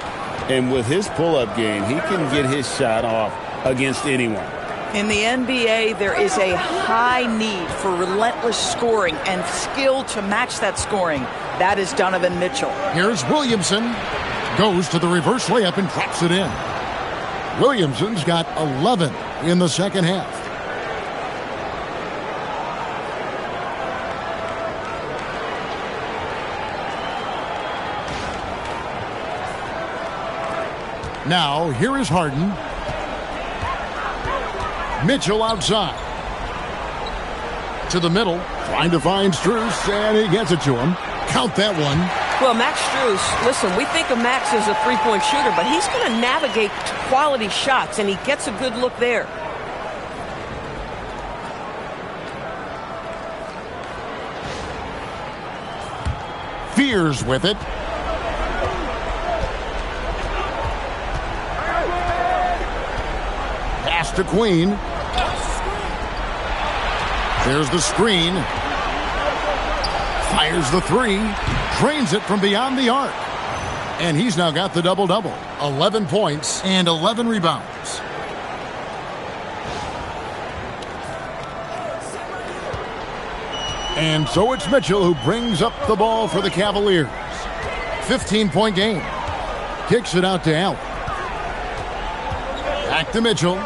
And with his pull-up game, he can get his shot off against anyone. In the NBA, there is a high need for relentless scoring and skill to match that scoring. That is Donovan Mitchell. Here's Williamson. Goes to the reverse layup and drops it in. Williamson's got 11 in the second half. Now, here is Harden. Mitchell outside. To the middle, trying to find Strus, and he gets it to him. Count that one. Well, Max Strus, listen, we think of Max as a three-point shooter, but he's going to navigate to quality shots, and he gets a good look there. Fears with it. Pass to Queen. There's the screen. Fires the three. Drains it from beyond the arc. And he's now got the double-double. 11 points and 11 rebounds. And so it's Mitchell who brings up the ball for the Cavaliers. 15-point game. Kicks it out to Allen. Back to Mitchell.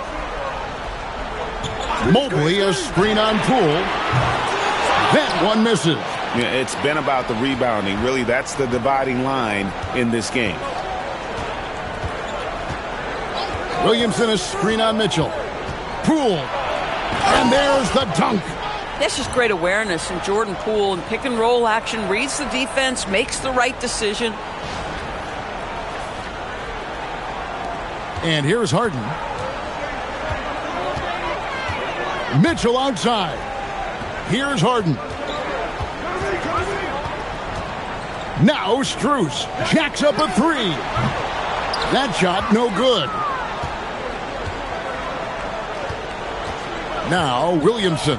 Mobley, a screen on Poole. That one misses. Yeah, it's been about the rebounding. Really, that's the dividing line in this game. Williamson, a screen on Mitchell. Poole. And there's the dunk. That's just great awareness. And Jordan Poole in pick and roll action reads the defense, makes the right decision. And here's Harden. Mitchell outside. Here's Harden. Now Strus jacks up a three. That shot no good. Now Williamson.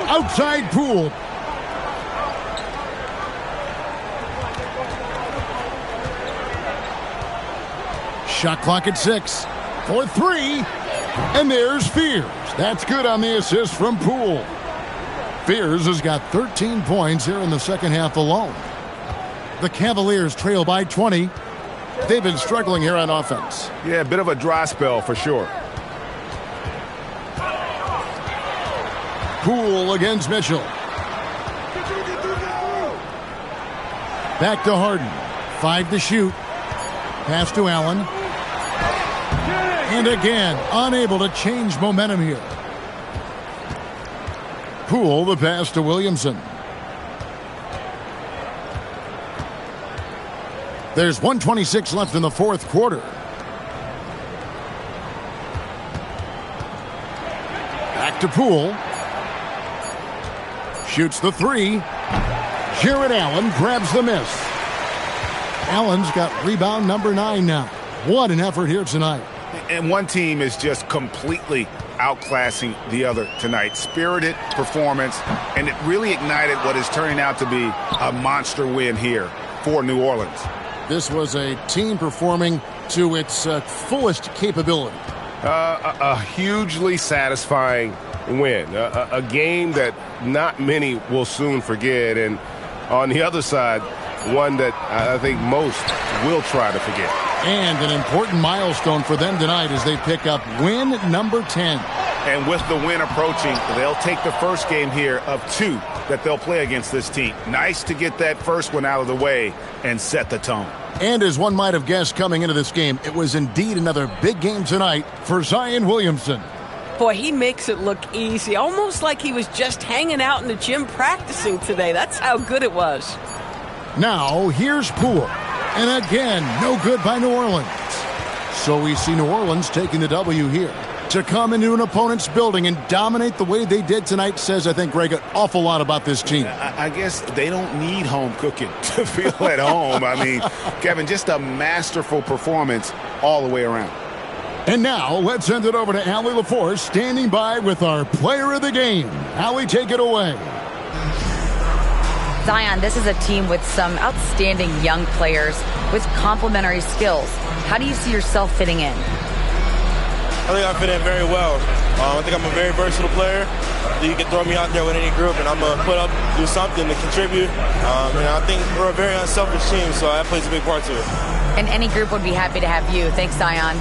Outside Poole. Shot clock at 6. For 3. And there's Fears. That's good on the assist from Poole. Fears has got 13 points here in the second half alone. The Cavaliers trail by 20. They've been struggling here on offense. Yeah, a bit of a dry spell for sure. Poole against Mitchell. Back to Harden. 5 to shoot. Pass to Allen. And again, unable to change momentum here. Poole, the pass to Williamson. There's 1:26 left in the fourth quarter. Back to Poole. Shoots the 3. Jared Allen grabs the miss. Allen's got rebound number 9 now. What an effort here tonight. And one team is just completely outclassing the other tonight. Spirited performance, and it really ignited what is turning out to be a monster win here for New Orleans. This was a team performing to its fullest capability. A hugely satisfying win. A game that not many will soon forget. And on the other side, one that I think most will try to forget. And an important milestone for them tonight as they pick up win number 10. And with the win approaching, they'll take the first game here of 2 that they'll play against this team. Nice to get that first one out of the way and set the tone. And as one might have guessed coming into this game, it was indeed another big game tonight for Zion Williamson. Boy, he makes it look easy, almost like he was just hanging out in the gym practicing today. That's how good it was. Now, here's Poole. And again, no good by New Orleans. So we see New Orleans taking the W here. To come into an opponent's building and dominate the way they did tonight says, I think, Greg, an awful lot about this team. I guess they don't need home cooking to feel at home. I mean, Kevin, just a masterful performance all the way around. And now, let's send it over to Allie LaForce, standing by with our player of the game. Allie, take it away. Zion, this is a team with some outstanding young players with complementary skills. How do you see yourself fitting in? I think I fit in very well. I think I'm a very versatile player. You can throw me out there with any group, and I'm going to put up, do something to contribute. And I think we're a very unselfish team, so that plays a big part to it. And any group would be happy to have you. Thanks, Zion.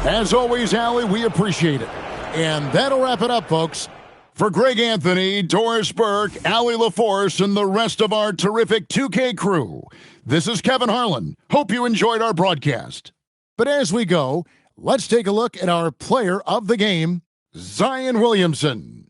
As always, Allie, we appreciate it. And that'll wrap it up, folks. For Greg Anthony, Doris Burke, Allie LaForce, and the rest of our terrific 2K crew, this is Kevin Harlan. Hope you enjoyed our broadcast. But as we go, let's take a look at our player of the game, Zion Williamson.